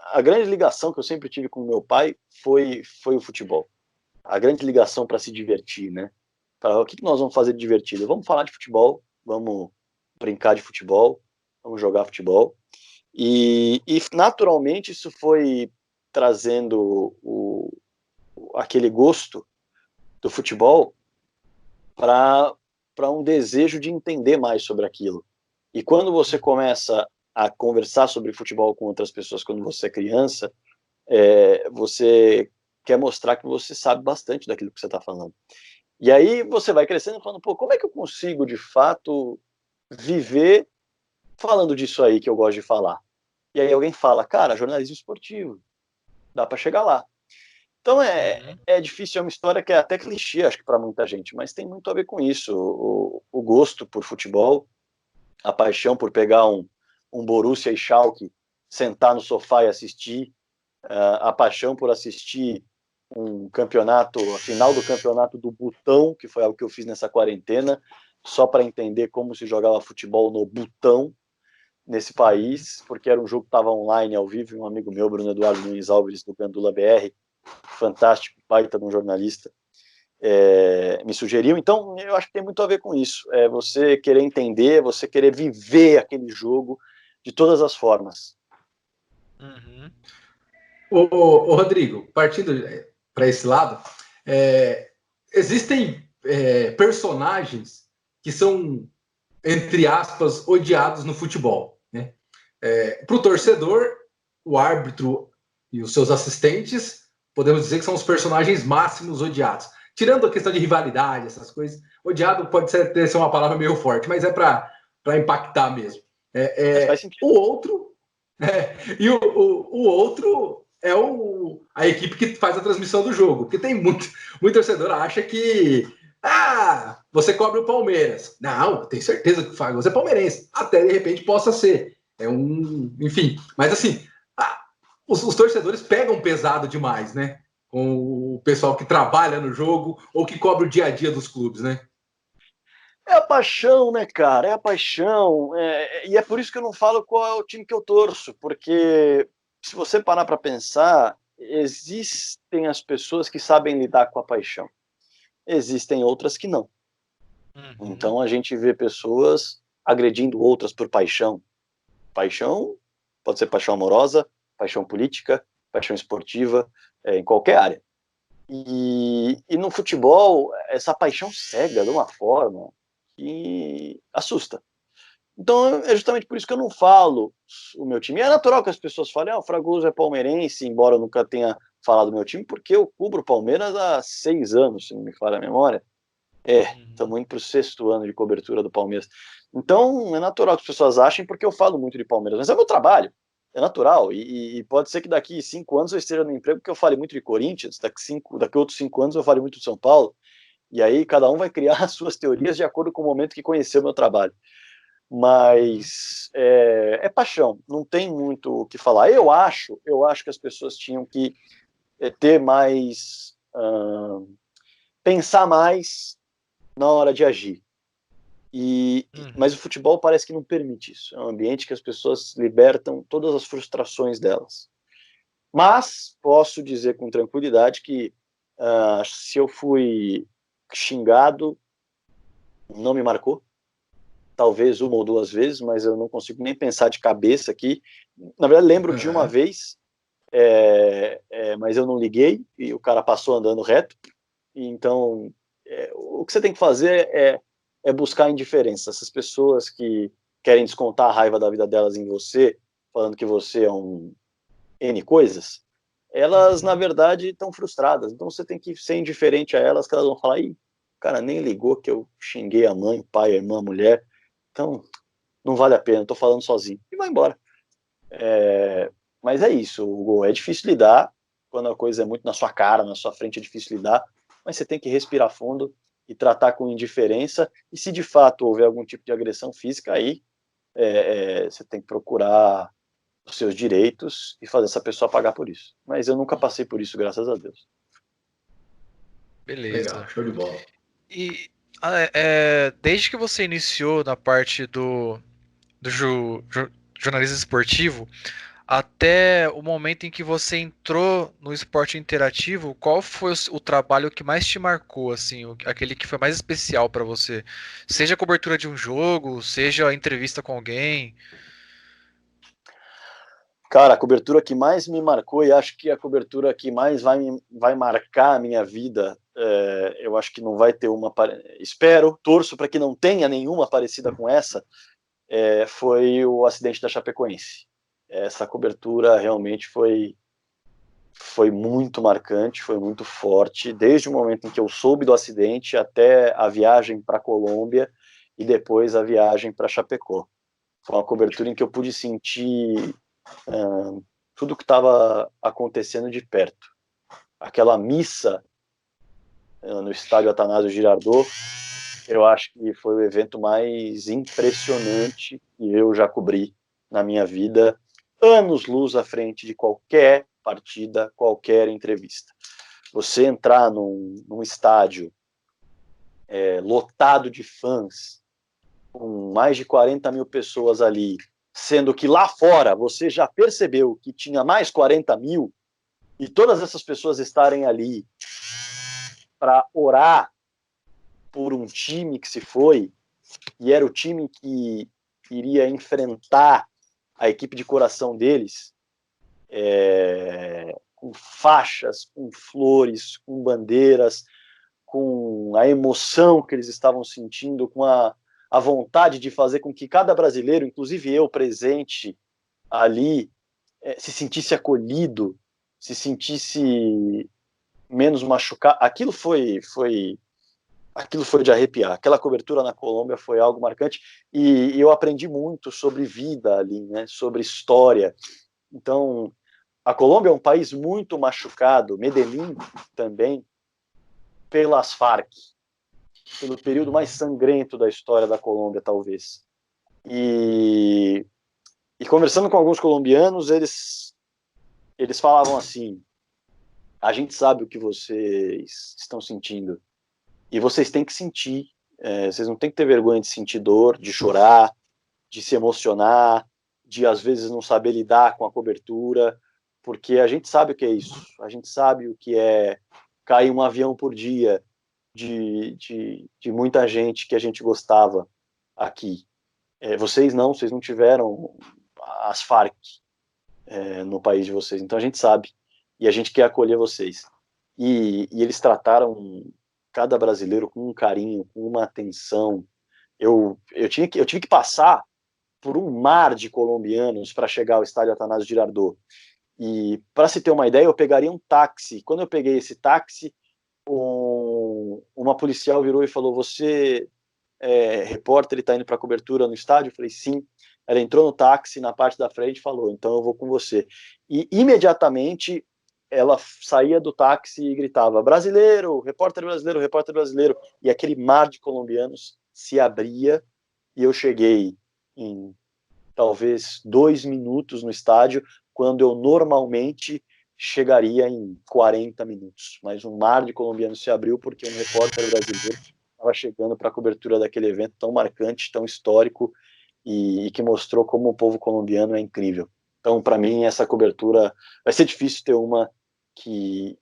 a grande ligação que eu sempre tive com meu pai foi o futebol. A grande ligação para se divertir, né? O que nós vamos fazer de divertido? Vamos falar de futebol, vamos brincar de futebol, vamos jogar futebol. E naturalmente isso foi trazendo aquele gosto do futebol para um desejo de entender mais sobre aquilo. E quando você começa a conversar sobre futebol com outras pessoas quando você é criança, você quer mostrar que você sabe bastante daquilo que você está falando. E aí você vai crescendo falando, como é que eu consigo, de fato, viver falando disso aí que eu gosto de falar? E aí alguém fala, cara, jornalismo esportivo, dá para chegar lá. Então é difícil, é uma história que é até clichê, acho que para muita gente, mas tem muito a ver com isso, o gosto por futebol, a paixão por pegar um Borussia e Schalke, sentar no sofá e assistir, a paixão por assistir a final do campeonato do Butão, que foi algo que eu fiz nessa quarentena, só para entender como se jogava futebol no Butão, nesse país, porque era um jogo que estava online, ao vivo, e um amigo meu, Bruno Eduardo Nunes Alves, do Gandula BR, fantástico, baita de um jornalista, me sugeriu. Então, eu acho que tem muito a ver com isso. É você querer entender, você querer viver aquele jogo de todas as formas. Uhum. Ô, Rodrigo, partindo para esse lado, existem personagens que são, entre aspas, odiados no futebol, né? Para o torcedor, o árbitro e os seus assistentes, podemos dizer que são os personagens máximos odiados. Tirando a questão de rivalidade, essas coisas, odiado pode ser uma palavra meio forte, mas é para impactar mesmo. Faz sentido. O outro, e o outro é a equipe que faz a transmissão do jogo, porque tem muito torcedor acha que você cobre o Palmeiras. Não, tenho certeza que faz. Você é palmeirense. Até de repente possa ser. Enfim. Mas assim, os torcedores pegam pesado demais, né? Com o pessoal que trabalha no jogo ou que cobre o dia a dia dos clubes, né? É a paixão, né, cara? É a paixão. E é por isso que eu não falo qual é o time que eu torço, porque se você parar para pensar, existem as pessoas que sabem lidar com a paixão. Existem outras que não. Uhum. Então a gente vê pessoas agredindo outras por paixão. Paixão pode ser paixão amorosa, paixão política, paixão esportiva, em qualquer área. E no futebol, essa paixão cega de uma forma que assusta. Então é justamente por isso que eu não falo o meu time. É natural que as pessoas falem, o Fragoso é palmeirense, embora eu nunca tenha falado do meu time, porque eu cubro o Palmeiras há 6 anos, se não me falha a memória. Estamos indo para o 6º ano de cobertura do Palmeiras. Então, é natural que as pessoas achem, porque eu falo muito de Palmeiras, mas é meu trabalho, é natural. E pode ser que daqui 5 anos eu esteja no emprego porque eu fale muito de Corinthians, daqui outros 5 anos eu fale muito de São Paulo, e aí cada um vai criar as suas teorias de acordo com o momento que conheceu o meu trabalho. Mas é paixão, não tem muito o que falar. Eu acho que as pessoas tinham que ter mais, pensar mais na hora de agir. Mas o futebol parece que não permite isso. É um ambiente que as pessoas libertam todas as frustrações delas. Mas posso dizer com tranquilidade que se eu fui xingado, não me marcou. Talvez 1 ou 2 vezes, mas eu não consigo nem pensar de cabeça aqui. Na verdade, lembro de uma vez, mas eu não liguei e o cara passou andando reto. Então, o que você tem que fazer é buscar a indiferença. Essas pessoas que querem descontar a raiva da vida delas em você, falando que você é um N coisas, elas, na verdade, estão frustradas. Então, você tem que ser indiferente a elas, que elas vão falar, o cara nem ligou que eu xinguei a mãe, o pai, a irmã, a mulher. Então, não vale a pena, estou falando sozinho. E vai embora. Mas é isso, Hugo, é difícil lidar, quando a coisa é muito na sua cara, na sua frente, é difícil lidar, mas você tem que respirar fundo e tratar com indiferença, e se de fato houver algum tipo de agressão física, aí você tem que procurar os seus direitos e fazer essa pessoa pagar por isso. Mas eu nunca passei por isso, graças a Deus. Beleza. Legal, show de bola. E desde que você iniciou na parte do jornalismo esportivo, até o momento em que você entrou no esporte interativo, qual foi o trabalho que mais te marcou, assim, aquele que foi mais especial para você? Seja a cobertura de um jogo, seja a entrevista com alguém. Cara, a cobertura que mais me marcou, e acho que a cobertura que mais vai marcar a minha vida, eu acho que não vai ter uma, espero, torço para que não tenha nenhuma parecida com essa, foi o acidente da Chapecoense. Essa cobertura realmente foi muito marcante, foi muito forte, desde o momento em que eu soube do acidente até a viagem para a Colômbia e depois a viagem para Chapecó. Foi uma cobertura em que eu pude sentir tudo que estava acontecendo de perto. Aquela missa no estádio Atanásio Girardot, eu acho que foi o evento mais impressionante que eu já cobri na minha vida, anos-luz à frente de qualquer partida, qualquer entrevista. Você entrar num estádio lotado de fãs, com mais de 40 mil pessoas ali, sendo que lá fora você já percebeu que tinha mais 40 mil, e todas essas pessoas estarem ali para orar por um time que se foi, e era o time que iria enfrentar a equipe de coração deles, com faixas, com flores, com bandeiras, com a emoção que eles estavam sentindo, com a vontade de fazer com que cada brasileiro, inclusive eu presente ali, se sentisse acolhido, se sentisse menos machucado. Aquilo foi de arrepiar. Aquela cobertura na Colômbia foi algo marcante, e eu aprendi muito sobre vida ali, né? Sobre história. Então, a Colômbia é um país muito machucado, Medellín também, pelas Farc, pelo período mais sangrento da história da Colômbia, talvez. E conversando com alguns colombianos, eles falavam assim: a gente sabe o que vocês estão sentindo, e vocês têm que sentir, vocês não têm que ter vergonha de sentir dor, de chorar, de se emocionar, de às vezes não saber lidar com a cobertura, porque a gente sabe o que é isso, a gente sabe o que é cair um avião por dia de muita gente que a gente gostava aqui. Vocês não tiveram as Farc no país de vocês, então a gente sabe, e a gente quer acolher vocês. E eles trataram cada brasileiro com um carinho, com uma atenção. Eu tive que passar por um mar de colombianos para chegar ao estádio Atanásio Girardot. E, para se ter uma ideia, eu pegaria um táxi. Quando eu peguei esse táxi, uma policial virou e falou: você é repórter, ele está indo para a cobertura no estádio? Eu falei: sim. Ela entrou no táxi, na parte da frente, e falou: então eu vou com você. E imediatamente ela saía do táxi e gritava: brasileiro, repórter brasileiro, repórter brasileiro. E aquele mar de colombianos se abria, e eu cheguei em talvez 2 minutos no estádio, quando eu normalmente chegaria em 40 minutos. Mas um mar de colombianos se abriu porque um repórter brasileiro estava chegando para a cobertura daquele evento tão marcante, tão histórico, e que mostrou como o povo colombiano é incrível. Então, para mim, essa cobertura vai ser difícil ter uma que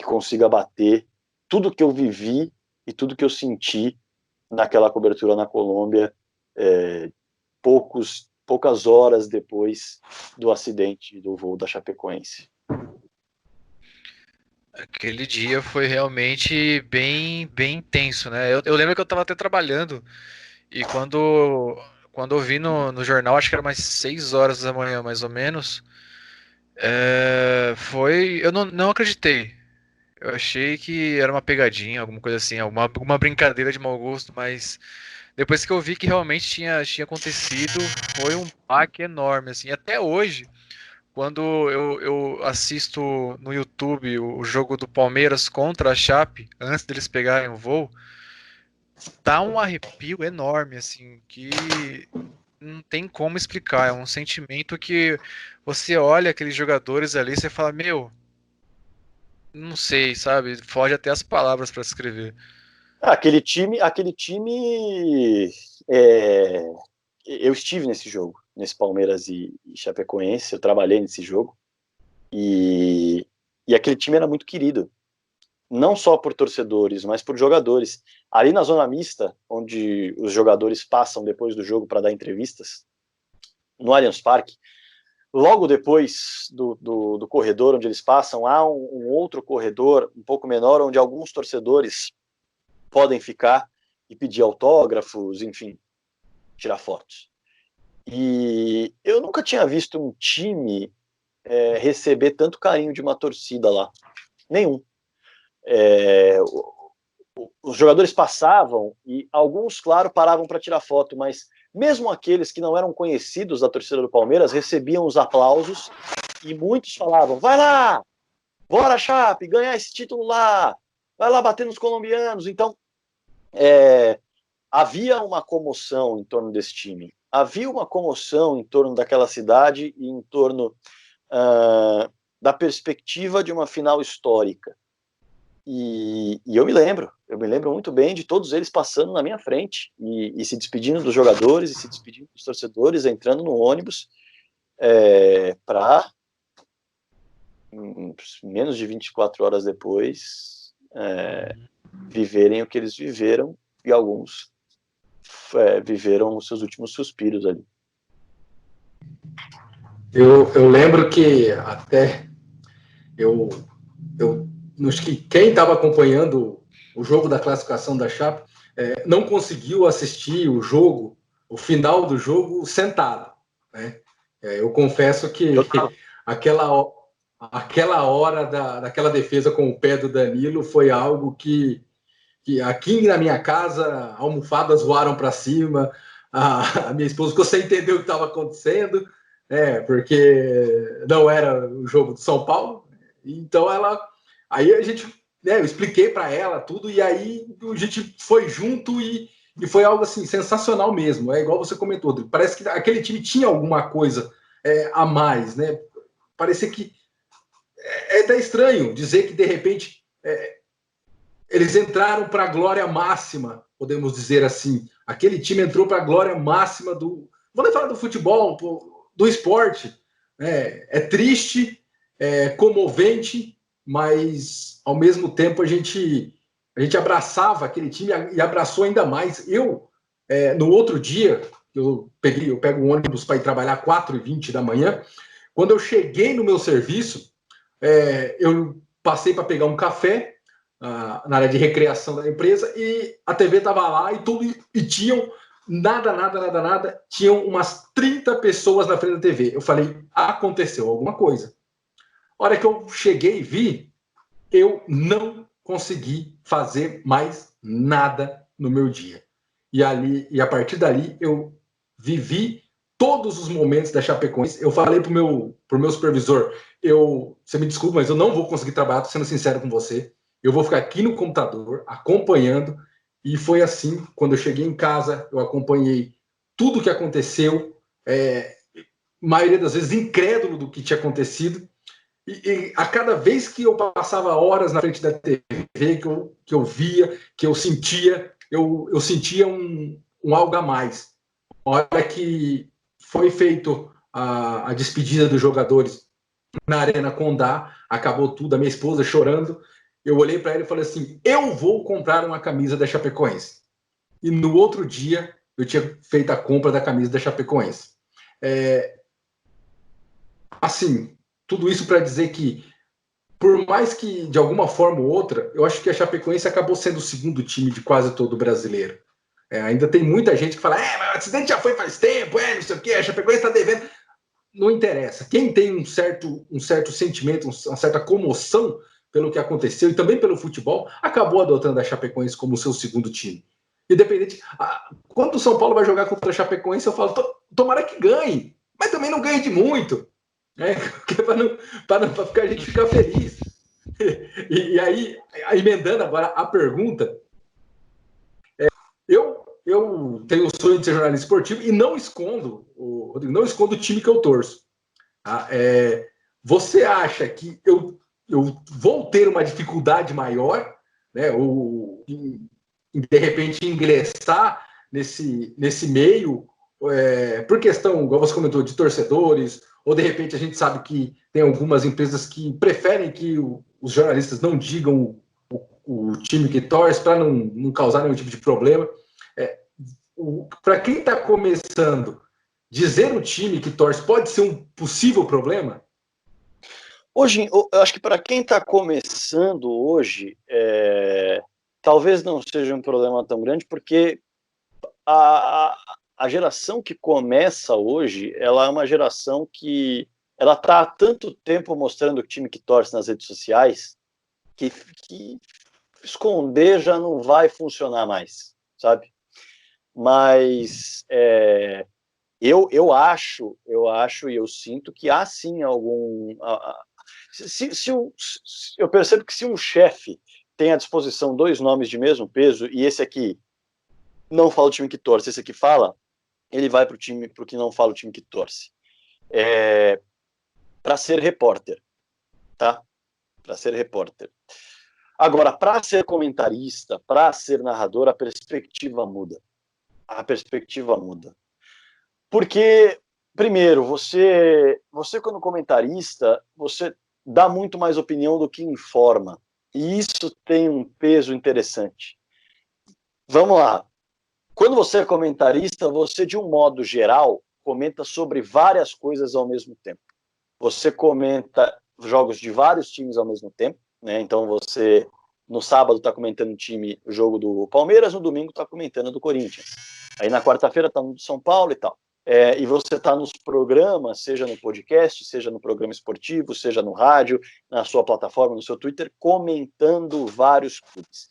consiga bater tudo que eu vivi e tudo que eu senti naquela cobertura na Colômbia, poucas horas depois do acidente do voo da Chapecoense. Aquele dia foi realmente bem, bem intenso, né? Eu lembro que eu estava até trabalhando, e quando eu vi no jornal, acho que era mais 6 horas da manhã, mais ou menos, eu não acreditei. Eu achei que era uma pegadinha, alguma coisa assim, alguma brincadeira de mau gosto, mas depois que eu vi que realmente tinha acontecido, foi um baque enorme, assim. Até hoje, quando eu assisto no YouTube o jogo do Palmeiras contra a Chape, antes deles pegarem o voo, dá um arrepio enorme, assim, que não tem como explicar. É um sentimento que você olha aqueles jogadores ali e você fala: meu, não sei, sabe? Foge até as palavras para escrever. Aquele time, é, eu estive nesse jogo, nesse Palmeiras e Chapecoense, eu trabalhei nesse jogo, e aquele time era muito querido, não só por torcedores, mas por jogadores. Ali na zona mista, onde os jogadores passam depois do jogo para dar entrevistas, no Allianz Parque, logo depois do corredor onde eles passam, há um outro corredor um pouco menor, onde alguns torcedores podem ficar e pedir autógrafos, enfim, tirar fotos. E eu nunca tinha visto um time receber tanto carinho de uma torcida lá. Nenhum. Os jogadores passavam e alguns, claro, paravam para tirar foto, mas mesmo aqueles que não eram conhecidos da torcida do Palmeiras recebiam os aplausos, e muitos falavam: vai lá, bora Chape, ganhar esse título lá, vai lá bater nos colombianos. Então, havia uma comoção em torno desse time, havia uma comoção em torno daquela cidade e em torno da perspectiva de uma final histórica. E eu me lembro muito bem de todos eles passando na minha frente e se despedindo dos jogadores e se despedindo dos torcedores, entrando no ônibus para menos de 24 horas depois viverem o que eles viveram, e alguns viveram os seus últimos suspiros ali. Eu lembro que até eu acho que quem estava acompanhando o jogo da classificação da Chape não conseguiu assistir o final do jogo sentado, né? Eu confesso que aquela hora daquela defesa com o pé do Danilo foi algo que aqui na minha casa almofadas voaram para cima, a minha esposa ficou sem entender o que estava acontecendo, porque não era o jogo de São Paulo. Então aí a gente, eu expliquei para ela tudo, e aí a gente foi junto e foi algo assim sensacional mesmo. É igual você comentou, Rodrigo, parece que aquele time tinha alguma coisa a mais, né? Parecia que é até estranho dizer que de repente eles entraram para a glória máxima, podemos dizer assim. Aquele time entrou para a glória máxima vou nem falar do futebol, do esporte. É triste, é comovente, mas ao mesmo tempo a gente abraçava aquele time e abraçou ainda mais. No outro dia, eu pego um ônibus para ir trabalhar 4h20 da manhã. Quando eu cheguei no meu serviço, eu passei para pegar um café na área de recreação da empresa, e a TV estava lá e tinham nada, tinham umas 30 pessoas na frente da TV. Eu falei, aconteceu alguma coisa. A hora que eu cheguei e vi, eu não consegui fazer mais nada no meu dia. E a partir dali eu vivi todos os momentos da Chapecoense. Eu falei pro meu supervisor, você me desculpa, mas eu não vou conseguir trabalhar, tô sendo sincero com você. Eu vou ficar aqui no computador, acompanhando. E foi assim, quando eu cheguei em casa, eu acompanhei tudo o que aconteceu, maioria das vezes incrédulo do que tinha acontecido. E a cada vez que eu passava horas na frente da TV, que eu via, que eu sentia, eu sentia um algo a mais. A hora que foi feito a despedida dos jogadores na Arena Condá, acabou tudo, a minha esposa chorando. Eu olhei para ela e falei assim: eu vou comprar uma camisa da Chapecoense. E no outro dia eu tinha feito a compra da camisa da Chapecoense. Assim, tudo isso para dizer que, por mais que de alguma forma ou outra, eu acho que a Chapecoense acabou sendo o segundo time de quase todo brasileiro. Ainda tem muita gente que fala: mas o acidente já foi faz tempo, não sei o quê, a Chapecoense está devendo. Não interessa. Quem tem um certo sentimento, uma certa comoção pelo que aconteceu e também pelo futebol, acabou adotando a Chapecoense como seu segundo time. Independente. Quando o São Paulo vai jogar contra a Chapecoense, eu falo: tomara que ganhe, mas também não ganhe de muito, para a gente ficar feliz. E aí, emendando agora a pergunta, eu tenho o sonho de ser jornalista esportivo e não escondo, Rodrigo, não escondo o time que eu torço. Você acha que eu vou ter uma dificuldade maior, né, de repente ingressar nesse meio, por questão, igual você comentou, de torcedores, ou de repente a gente sabe que tem algumas empresas que preferem que os jornalistas não digam o time que torce para não causar nenhum tipo de problema. Para quem está começando, dizer o time que torce pode ser um possível problema? Hoje, eu acho que para quem está começando hoje, talvez não seja um problema tão grande, porque a geração que começa hoje, ela é uma geração que ela está há tanto tempo mostrando o time que torce nas redes sociais que esconder já não vai funcionar mais, sabe? Mas eu acho e eu sinto que há sim algum... eu percebo que se um chefe tem à disposição 2 nomes de mesmo peso, e esse aqui não fala o time que torce, esse aqui fala, ele vai para o time pro que não fala o time que torce. Para ser repórter, tá? Para ser repórter. Agora, para ser comentarista, para ser narrador, a perspectiva muda. A perspectiva muda. Porque, primeiro, você quando comentarista, você dá muito mais opinião do que informa. E isso tem um peso interessante. Vamos lá. Quando você é comentarista, você, de um modo geral, comenta sobre várias coisas ao mesmo tempo. Você comenta jogos de vários times ao mesmo tempo, né? Então você, no sábado, está comentando o jogo do Palmeiras, no domingo está comentando do Corinthians. Aí na quarta-feira está no do São Paulo e tal. E você está nos programas, seja no podcast, seja no programa esportivo, seja no rádio, na sua plataforma, no seu Twitter, comentando vários clubes.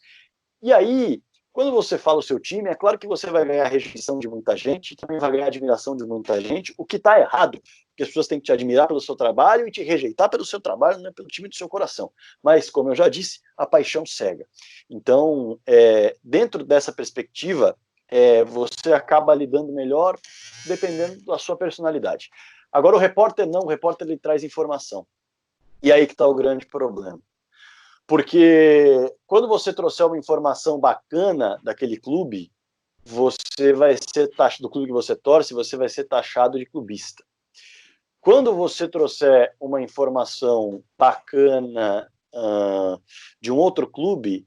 E aí, quando você fala o seu time, é claro que você vai ganhar a rejeição de muita gente, também vai ganhar a admiração de muita gente, o que está errado, porque as pessoas têm que te admirar pelo seu trabalho e te rejeitar pelo seu trabalho, não é pelo time do seu coração. Mas, como eu já disse, a paixão cega. Então, dentro dessa perspectiva, você acaba lidando melhor dependendo da sua personalidade. Agora, o repórter não, o repórter ele traz informação. E aí que está o grande problema. Porque quando você trouxer uma informação bacana daquele clube, você vai ser taxado, do clube que você torce, você vai ser taxado de clubista. Quando você trouxer uma informação bacana de um outro clube,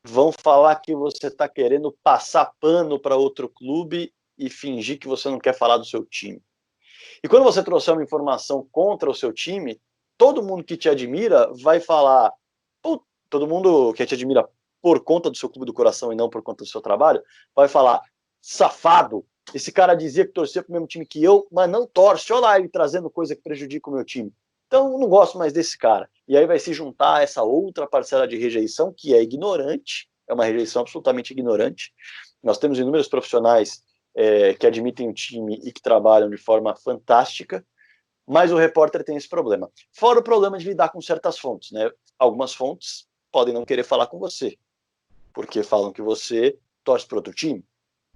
vão falar que você está querendo passar pano para outro clube e fingir que você não quer falar do seu time. E quando você trouxer uma informação contra o seu time, todo mundo que te admira vai falar, todo mundo que te admira por conta do seu clube do coração e não por conta do seu trabalho, vai falar, safado, esse cara dizia que torcia para o mesmo time que eu, mas não torce, olha lá ele trazendo coisa que prejudica o meu time. Então, eu não gosto mais desse cara. E aí vai se juntar essa outra parcela de rejeição, que é ignorante, é uma rejeição absolutamente ignorante. Nós temos inúmeros profissionais que admitem o time e que trabalham de forma fantástica, mas o repórter tem esse problema. Fora o problema de lidar com certas fontes, né? Algumas fontes podem não querer falar com você, porque falam que você torce para outro time.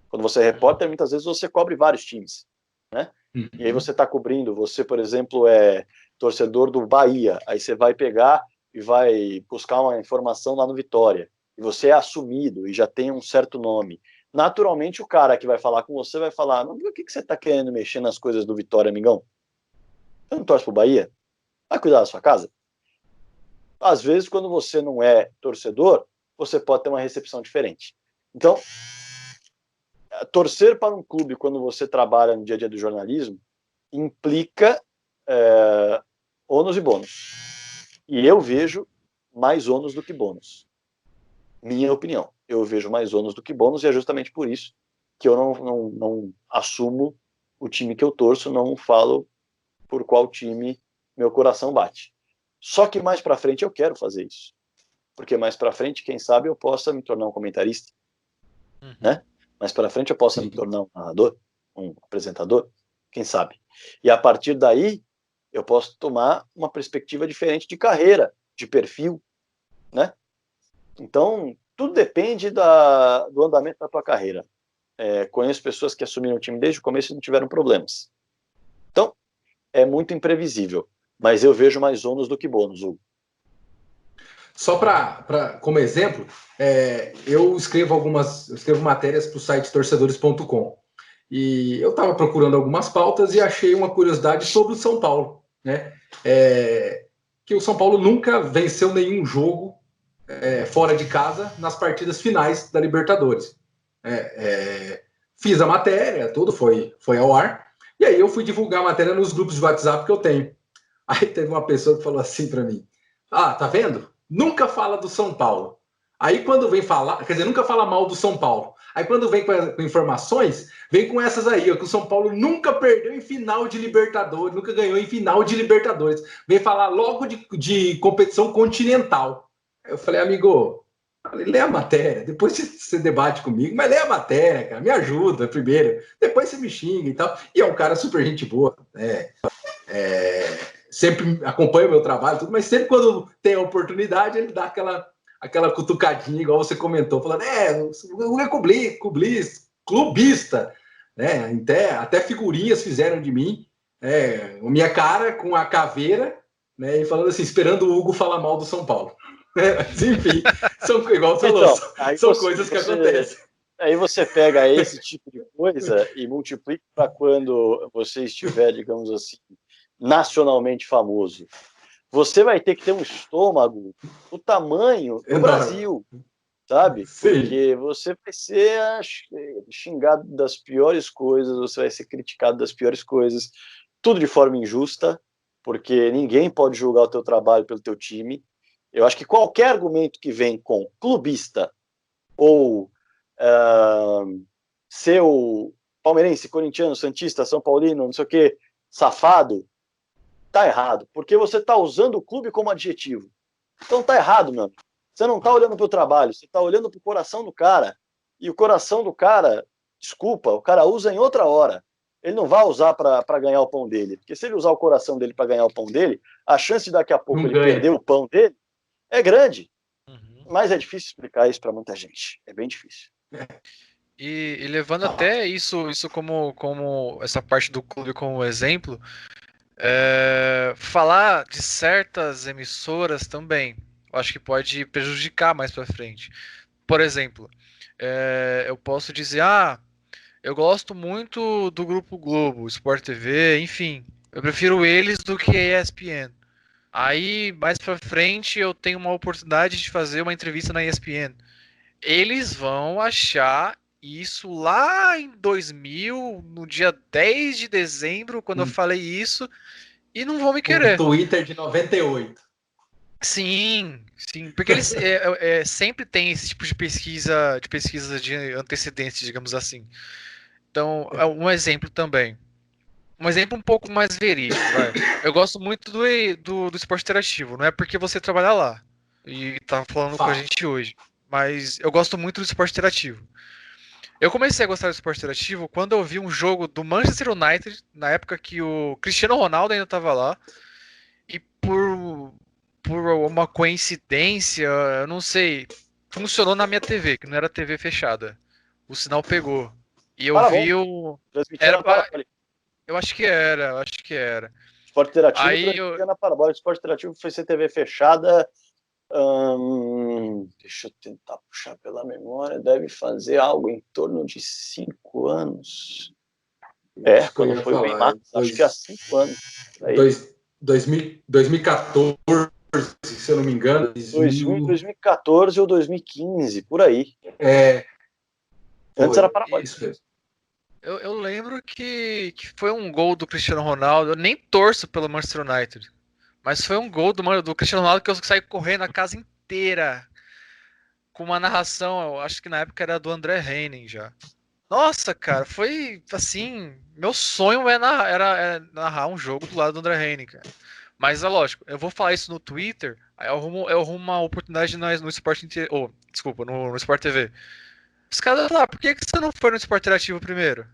Quando você é repórter, muitas vezes você cobre vários times, né? E aí você está cobrindo, você, por exemplo, é torcedor do Bahia, aí você vai pegar e vai buscar uma informação lá no Vitória, e você é assumido e já tem um certo nome. Naturalmente, o cara que vai falar com você vai falar, não, por que você está querendo mexer nas coisas do Vitória, amigão? Você não torce pro Bahia? Vai cuidar da sua casa? Às vezes, quando você não é torcedor, você pode ter uma recepção diferente. Então, torcer para um clube quando você trabalha no dia a dia do jornalismo implica ônus e bônus. E eu vejo mais ônus do que bônus. Minha opinião. Eu vejo mais ônus do que bônus e é justamente por isso que eu não assumo o time que eu torço, não falo por qual time meu coração bate. Só que mais para frente eu quero fazer isso. Porque mais para frente, quem sabe, eu possa me tornar um comentarista. Né? Mais para frente eu possa me tornar um narrador, um apresentador, quem sabe. E a partir daí, eu posso tomar uma perspectiva diferente de carreira, de perfil. Né? Então, tudo depende do andamento da tua carreira. Conheço pessoas que assumiram o time desde o começo e não tiveram problemas. Então, é muito imprevisível. Mas eu vejo mais ônus do que bônus, Hugo. Só como exemplo, eu escrevo matérias para o site torcedores.com. E eu estava procurando algumas pautas e achei uma curiosidade sobre o São Paulo. Né? Que o São Paulo nunca venceu nenhum jogo fora de casa nas partidas finais da Libertadores. Fiz a matéria, tudo foi ao ar. E aí eu fui divulgar a matéria nos grupos de WhatsApp que eu tenho. Aí teve uma pessoa que falou assim para mim, tá vendo? Nunca fala do São Paulo. Aí quando vem falar, quer dizer, nunca fala mal do São Paulo. Aí quando vem com informações, vem com essas aí, ó, que o São Paulo nunca perdeu em final de Libertadores, nunca ganhou em final de Libertadores. Vem falar logo de competição continental. Aí eu falei, amigo, lê a matéria, depois você debate comigo, mas lê a matéria, cara, me ajuda primeiro, depois você me xinga e tal. E é um cara super gente boa, né? Sempre acompanha o meu trabalho, tudo, mas sempre quando tem a oportunidade, ele dá aquela cutucadinha, igual você comentou, falando, o é clubista, né? Até figurinhas fizeram de mim, minha cara com a caveira, né? E falando assim, esperando o Hugo falar mal do São Paulo. Mas, enfim, igual você falou, são coisas que acontecem. Aí você pega esse tipo de coisa e multiplica para quando você estiver, digamos assim, nacionalmente famoso. você vai ter que ter um estômago do tamanho do Brasil, sabe? Sim. Porque você vai ser xingado das piores coisas, você vai ser criticado das piores coisas, tudo de forma injusta, porque ninguém pode julgar o teu trabalho pelo teu time. Eu acho que qualquer argumento que vem com clubista ou seu palmeirense, corintiano, santista, são paulino, não sei o que, safado, tá errado, porque você tá usando o clube como adjetivo. Então tá errado, meu amigo. Você não tá olhando pro trabalho, você tá olhando pro coração do cara. E o coração do cara, desculpa, o cara usa em outra hora. Ele não vai usar para ganhar o pão dele. Porque se ele usar o coração dele para ganhar o pão dele, a chance de daqui a pouco Não ele ganha. perder o pão dele é grande. Uhum. Mas é difícil explicar isso para muita gente. É bem difícil. E levando até isso como essa parte do clube como exemplo, falar de certas emissoras também, eu acho que pode prejudicar mais pra frente. Por exemplo, eu posso dizer, eu gosto muito do Grupo Globo, Sport TV, enfim, eu prefiro eles do que a ESPN. Aí, mais pra frente, eu tenho uma oportunidade de fazer uma entrevista na ESPN. Eles vão achar isso lá em 2000, no dia 10 de dezembro, quando eu falei isso, e não vão me Um querer. Twitter de 98. Sim, sim, porque eles sempre tem esse tipo de pesquisa de antecedentes, digamos assim. Então, é um exemplo também. Um exemplo um pouco mais verídico, vai. Eu gosto muito do esporte interativo, não é porque você trabalha lá e tá falando com a gente hoje, mas eu gosto muito do esporte interativo. Eu comecei a gostar do esporte interativo quando eu vi um jogo do Manchester United, na época que o Cristiano Ronaldo ainda estava lá, e por uma coincidência, eu não sei, funcionou na minha TV, que não era TV fechada. O sinal pegou. E eu Parabólico. vi o. Transmitia Era, na Parabólica. eu acho que era, eu acho que era. Esporte interativo Aí transmitia na Parabólica. Esporte interativo foi CTV fechada. Deixa eu tentar puxar pela memória. Deve fazer algo em torno de 5 anos. Quando foi o Neymar. Acho que há 5 anos. 2014, se eu não me engano. 2014 ou 2015, por aí. Antes era Parabólica. Isso mesmo. eu lembro que foi um gol do Cristiano Ronaldo. Eu nem torço pelo Manchester United. Mas foi um gol do Cristiano Ronaldo que eu saí correndo a casa inteira. Com uma narração, eu acho que na época era do André Henning já. Nossa, cara, foi assim. Meu sonho era narrar um jogo do lado do André Henning, cara. Mas é lógico, eu vou falar isso no Twitter, aí eu arrumo uma oportunidade no Sport desculpa, no Sport TV. Os caras vão falar, por que você não foi no Sport Interativo primeiro?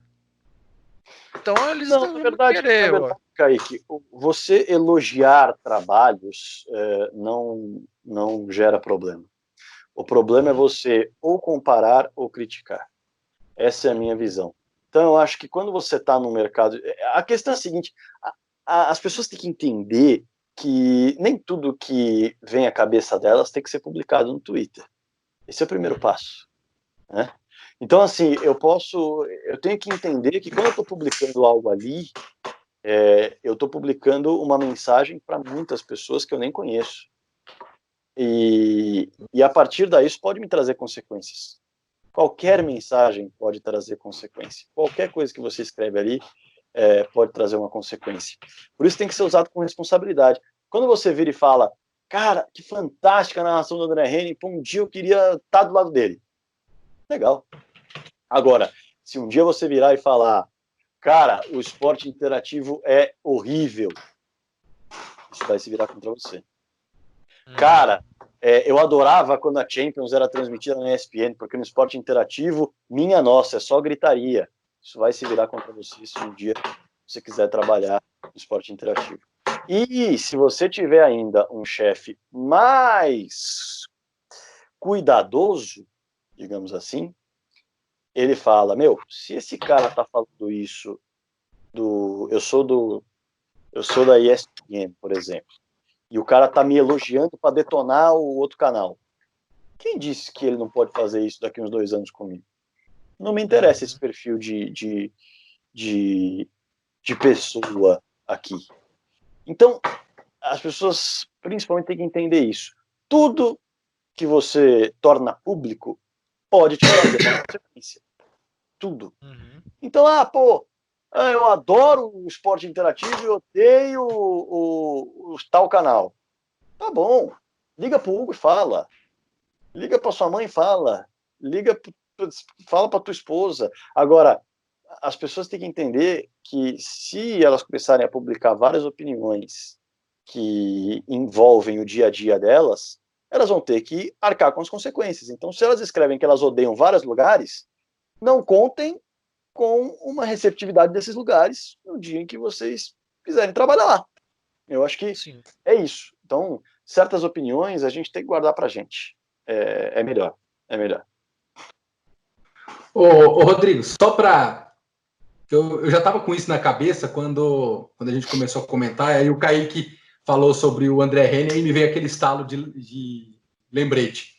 Então eles Não, não vão querer, ó. Kaique, você elogiar trabalhos não gera problema. O problema é você ou comparar ou criticar. Essa é a minha visão. Então, eu acho que quando você está no mercado... A questão é a seguinte, as pessoas têm que entender que nem tudo que vem à cabeça delas tem que ser publicado no Twitter. Esse é o primeiro passo, né? Então, assim, eu tenho que entender que quando eu estou publicando algo ali, eu estou publicando uma mensagem para muitas pessoas que eu nem conheço. E a partir daí isso pode me trazer consequências. Qualquer mensagem pode trazer consequência. Qualquer coisa que você escreve ali pode trazer uma consequência. Por isso tem que ser usado com responsabilidade. Quando você vira e fala, cara, que fantástica a narração do André Henning, um dia eu queria estar do lado dele. Legal. Agora, se um dia você virar e falar, cara, o esporte interativo é horrível, isso vai se virar contra você. Cara, eu adorava quando a Champions era transmitida na ESPN, porque no esporte interativo, minha nossa, é só gritaria. Isso vai se virar contra você se um dia você quiser trabalhar no esporte interativo. E se você tiver ainda um chefe mais cuidadoso, digamos assim, ele fala, se esse cara tá falando isso eu sou da ESPN, por exemplo, e o cara tá me elogiando para detonar o outro canal. Quem disse que ele não pode fazer isso daqui uns 2 anos comigo? Não me interessa esse perfil de pessoa aqui. Então, as pessoas principalmente tem que entender isso. Tudo que você torna público pode te trazer uma consequência. Tudo. Uhum. Então, eu adoro o esporte interativo e odeio o tal canal. Tá bom. Liga pro Hugo e fala. Liga pra sua mãe e fala. Fala pra tua esposa. Agora, as pessoas têm que entender que se elas começarem a publicar várias opiniões que envolvem o dia a dia delas, elas vão ter que arcar com as consequências. Então, se elas escrevem que elas odeiam vários lugares, não contem com uma receptividade desses lugares no dia em que vocês quiserem trabalhar lá. Eu acho que Sim. é isso. Então, certas opiniões a gente tem que guardar pra gente. É melhor. É melhor. Ô, Rodrigo, só para. Eu já estava com isso na cabeça quando a gente começou a comentar, aí o Kaique falou sobre o André Henning e me veio aquele estalo de lembrete.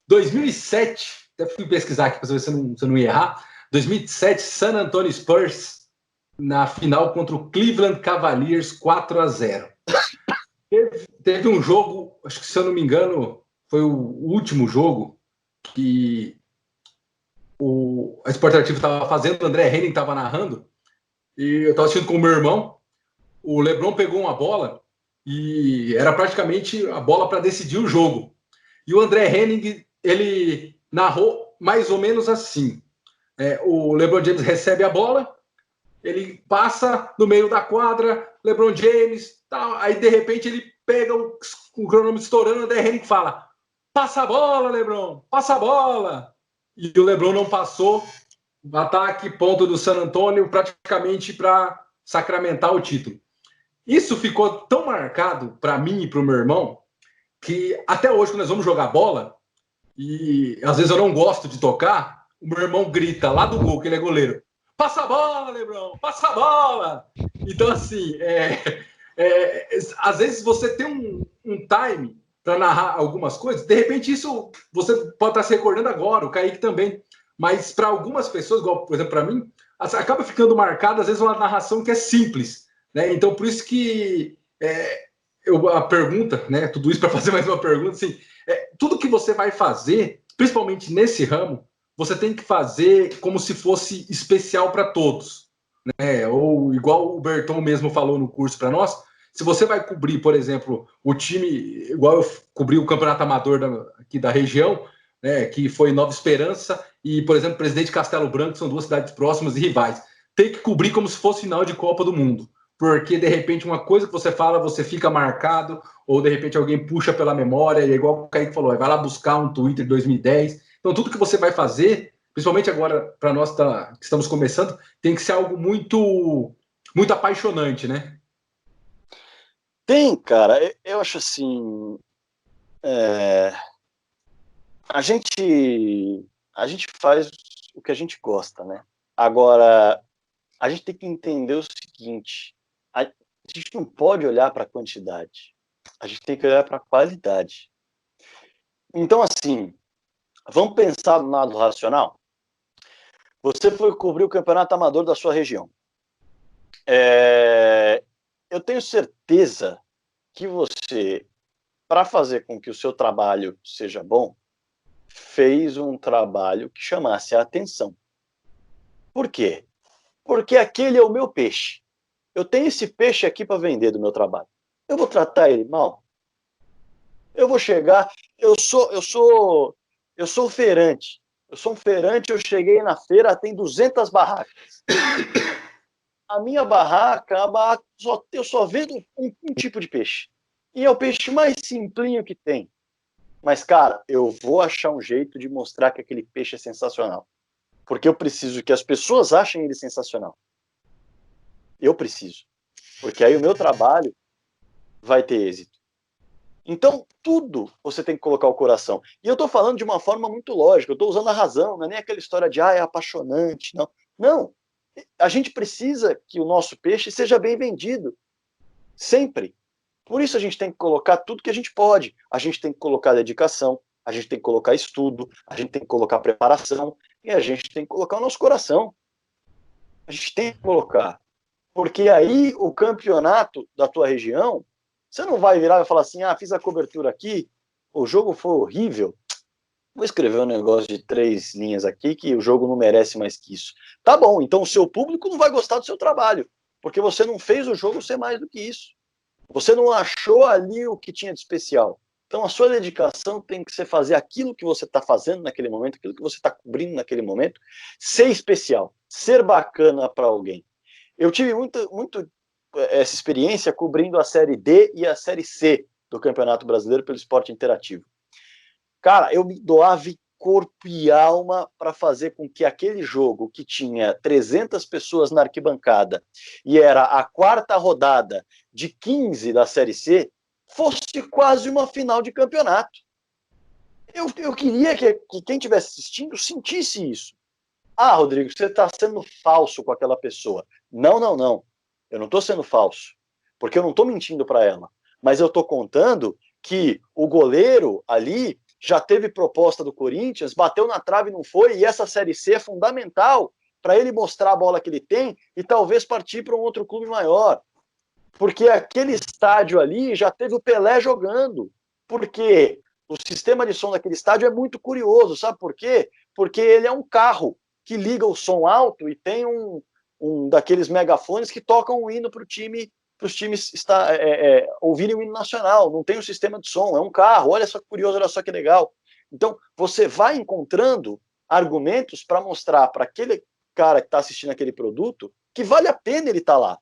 2007, até fui pesquisar aqui para ver se eu não ia errar. 2007, San Antonio Spurs na final contra o Cleveland Cavaliers 4-0. Teve um jogo, acho que se eu não me engano, foi o último jogo que a Sport Interativo estava fazendo, o André Henning estava narrando, e eu estava assistindo com o meu irmão. O LeBron pegou uma bola e era praticamente a bola para decidir o jogo. E o André Henning, ele narrou mais ou menos assim. O LeBron James recebe a bola, ele passa no meio da quadra, LeBron James, tal, aí de repente ele pega o cronômetro estourando, o André Henning fala: passa a bola, LeBron, passa a bola. E o LeBron não passou, ataque, ponto do San Antonio, praticamente para sacramentar o título. Isso ficou tão marcado para mim e para o meu irmão que até hoje, quando nós vamos jogar bola, e às vezes eu não gosto de tocar, o meu irmão grita lá do gol, que ele é goleiro: passa a bola, LeBron, passa a bola. Então, assim, às vezes você tem um time para narrar algumas coisas, de repente isso você pode estar se recordando agora, o Kaique também, mas para algumas pessoas, igual, por exemplo, para mim, acaba ficando marcada, às vezes, uma narração que é simples, né? Então, por isso que a pergunta, né? Tudo isso para fazer mais uma pergunta, assim, tudo que você vai fazer, principalmente nesse ramo, você tem que fazer como se fosse especial para todos, né? Ou igual o Berton mesmo falou no curso para nós, se você vai cobrir, por exemplo, o time, igual eu cobri o campeonato amador aqui da região, né, que foi Nova Esperança e, por exemplo, Presidente Castelo Branco, são duas cidades próximas e rivais. Tem que cobrir como se fosse final de Copa do Mundo, porque de repente uma coisa que você fala, você fica marcado, ou de repente alguém puxa pela memória, e é igual o Kaique falou, vai lá buscar um Twitter de 2010. Então, tudo que você vai fazer, principalmente agora, para nós que estamos começando, tem que ser algo muito, muito apaixonante, né? Tem, cara. Eu acho assim. A gente faz o que a gente gosta, né? Agora, a gente tem que entender o seguinte: a gente não pode olhar para a quantidade, a gente tem que olhar para a qualidade. Então, assim, vamos pensar no lado racional. Você foi cobrir o campeonato amador da sua região. Eu tenho certeza que você, para fazer com que o seu trabalho seja bom, fez um trabalho que chamasse a atenção. Por quê? Porque aquele é o meu peixe. Eu tenho esse peixe aqui para vender do meu trabalho. Eu vou tratar ele mal? Eu vou chegar, eu sou feirante. Eu sou um feirante, eu cheguei na feira, tem 200 barracas. A minha barraca, eu só vendo um tipo de peixe. E é o peixe mais simplinho que tem. Mas, cara, eu vou achar um jeito de mostrar que aquele peixe é sensacional. Porque eu preciso que as pessoas achem ele sensacional. Eu preciso. Porque aí o meu trabalho vai ter êxito. Então, tudo você tem que colocar o coração. E eu estou falando de uma forma muito lógica, eu estou usando a razão, não é nem aquela história de, é apaixonante, não. Não, a gente precisa que o nosso peixe seja bem vendido. Sempre. Por isso a gente tem que colocar tudo que a gente pode. A gente tem que colocar dedicação, a gente tem que colocar estudo, a gente tem que colocar preparação e a gente tem que colocar o nosso coração. A gente tem que colocar. Porque aí o campeonato da tua região Você não vai virar e falar assim, fiz a cobertura aqui, o jogo foi horrível, vou escrever um negócio de 3 linhas aqui que o jogo não merece mais que isso. Tá bom, então o seu público não vai gostar do seu trabalho, porque você não fez o jogo ser mais do que isso. Você não achou ali o que tinha de especial. Então a sua dedicação tem que ser fazer aquilo que você está fazendo naquele momento, aquilo que você está cobrindo naquele momento, ser especial, ser bacana para alguém. Eu tive muito essa experiência cobrindo a Série D e a Série C do Campeonato Brasileiro pelo Esporte Interativo. Cara, eu me doava corpo e alma para fazer com que aquele jogo que tinha 300 pessoas na arquibancada e era a 4ª rodada de 15 da Série C fosse quase uma final de campeonato. Eu queria que quem estivesse assistindo sentisse isso. Rodrigo, você está sendo falso com aquela pessoa. Não. Eu não estou sendo falso, porque eu não estou mentindo para ela. Mas eu estou contando que o goleiro ali já teve proposta do Corinthians, bateu na trave e não foi, e essa Série C é fundamental para ele mostrar a bola que ele tem e talvez partir para um outro clube maior. Porque aquele estádio ali já teve o Pelé jogando. Porque o sistema de som daquele estádio é muito curioso, sabe por quê? Porque ele é um carro que liga o som alto e tem um daqueles megafones que tocam o hino para os times ouvirem o hino nacional. Não tem um sistema de som, é um carro. Olha só que curioso, olha só que legal. Então, você vai encontrando argumentos para mostrar para aquele cara que está assistindo aquele produto que vale a pena ele estar lá.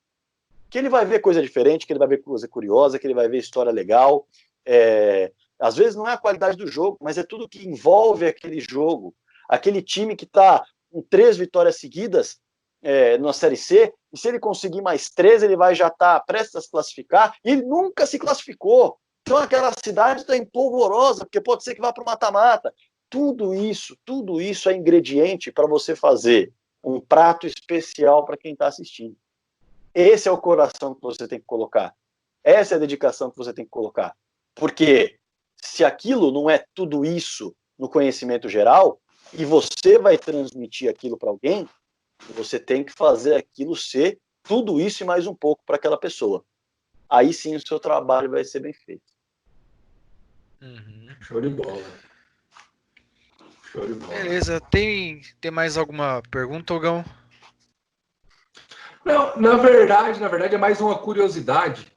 Que ele vai ver coisa diferente, que ele vai ver coisa curiosa, que ele vai ver história legal. Às vezes não é a qualidade do jogo, mas é tudo que envolve aquele jogo. Aquele time que está com 3 vitórias seguidas na Série C, e se ele conseguir mais 3, ele vai já estar prestes a se classificar, e ele nunca se classificou. Então aquela cidade está empolvorosa, porque pode ser que vá para o mata-mata. Tudo isso é ingrediente para você fazer um prato especial para quem está assistindo. Esse é o coração que você tem que colocar. Essa é a dedicação que você tem que colocar. Porque se aquilo não é tudo isso no conhecimento geral, e você vai transmitir aquilo para alguém, você tem que fazer aquilo ser tudo isso e mais um pouco para aquela pessoa. Aí sim o seu trabalho vai ser bem feito. Uhum. Show de bola. Show de bola. Beleza, tem mais alguma pergunta, Ogão? Não, na verdade é mais uma curiosidade,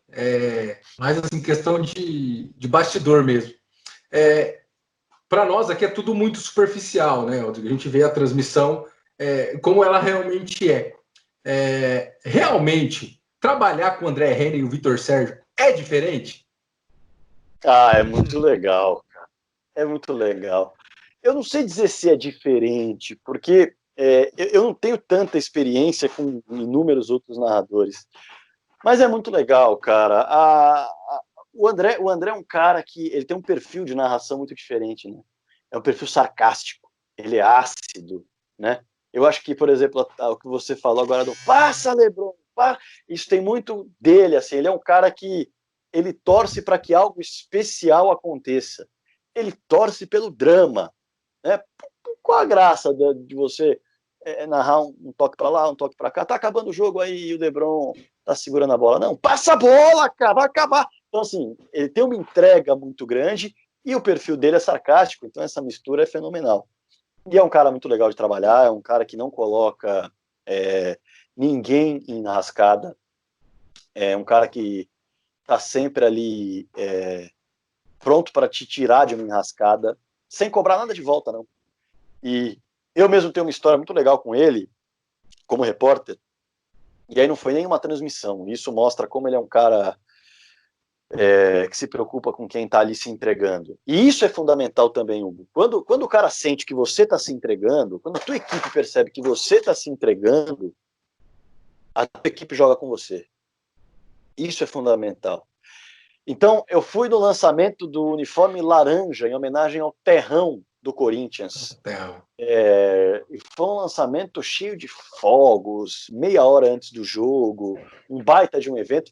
mais assim, questão de bastidor mesmo. Para nós aqui é tudo muito superficial, né? A gente vê a transmissão como ela realmente é. Realmente, trabalhar com o André Henning e o Vitor Sérgio é diferente? É muito legal, cara. É muito legal. Eu não sei dizer se é diferente, porque eu não tenho tanta experiência com inúmeros outros narradores. Mas é muito legal, cara. O André é um cara que ele tem um perfil de narração muito diferente, né? É um perfil sarcástico, ele é ácido, né? Eu acho que, por exemplo, o que você falou agora do passa, Lebron, passa, isso tem muito dele, assim, ele é um cara que ele torce para que algo especial aconteça. Ele torce pelo drama, né? Qual a graça de você narrar um toque para lá, um toque para cá? Tá acabando o jogo aí e o LeBron tá segurando a bola. Não, passa a bola, cara, vai acabar. Então, assim, ele tem uma entrega muito grande e o perfil dele é sarcástico, então essa mistura é fenomenal. E é um cara muito legal de trabalhar, é um cara que não coloca ninguém em enrascada, é um cara que tá sempre ali pronto para te tirar de uma enrascada, sem cobrar nada de volta, não. E eu mesmo tenho uma história muito legal com ele, como repórter, e aí não foi nenhuma transmissão. Isso mostra como ele é um cara que se preocupa com quem está ali se entregando. E isso é fundamental também, Hugo. Quando o cara sente que você está se entregando, quando a tua equipe percebe que você está se entregando, a tua equipe joga com você. Isso é fundamental. Então, eu fui no lançamento do uniforme laranja, em homenagem ao terrão do Corinthians. E foi um lançamento cheio de fogos, meia hora antes do jogo, um baita de um evento.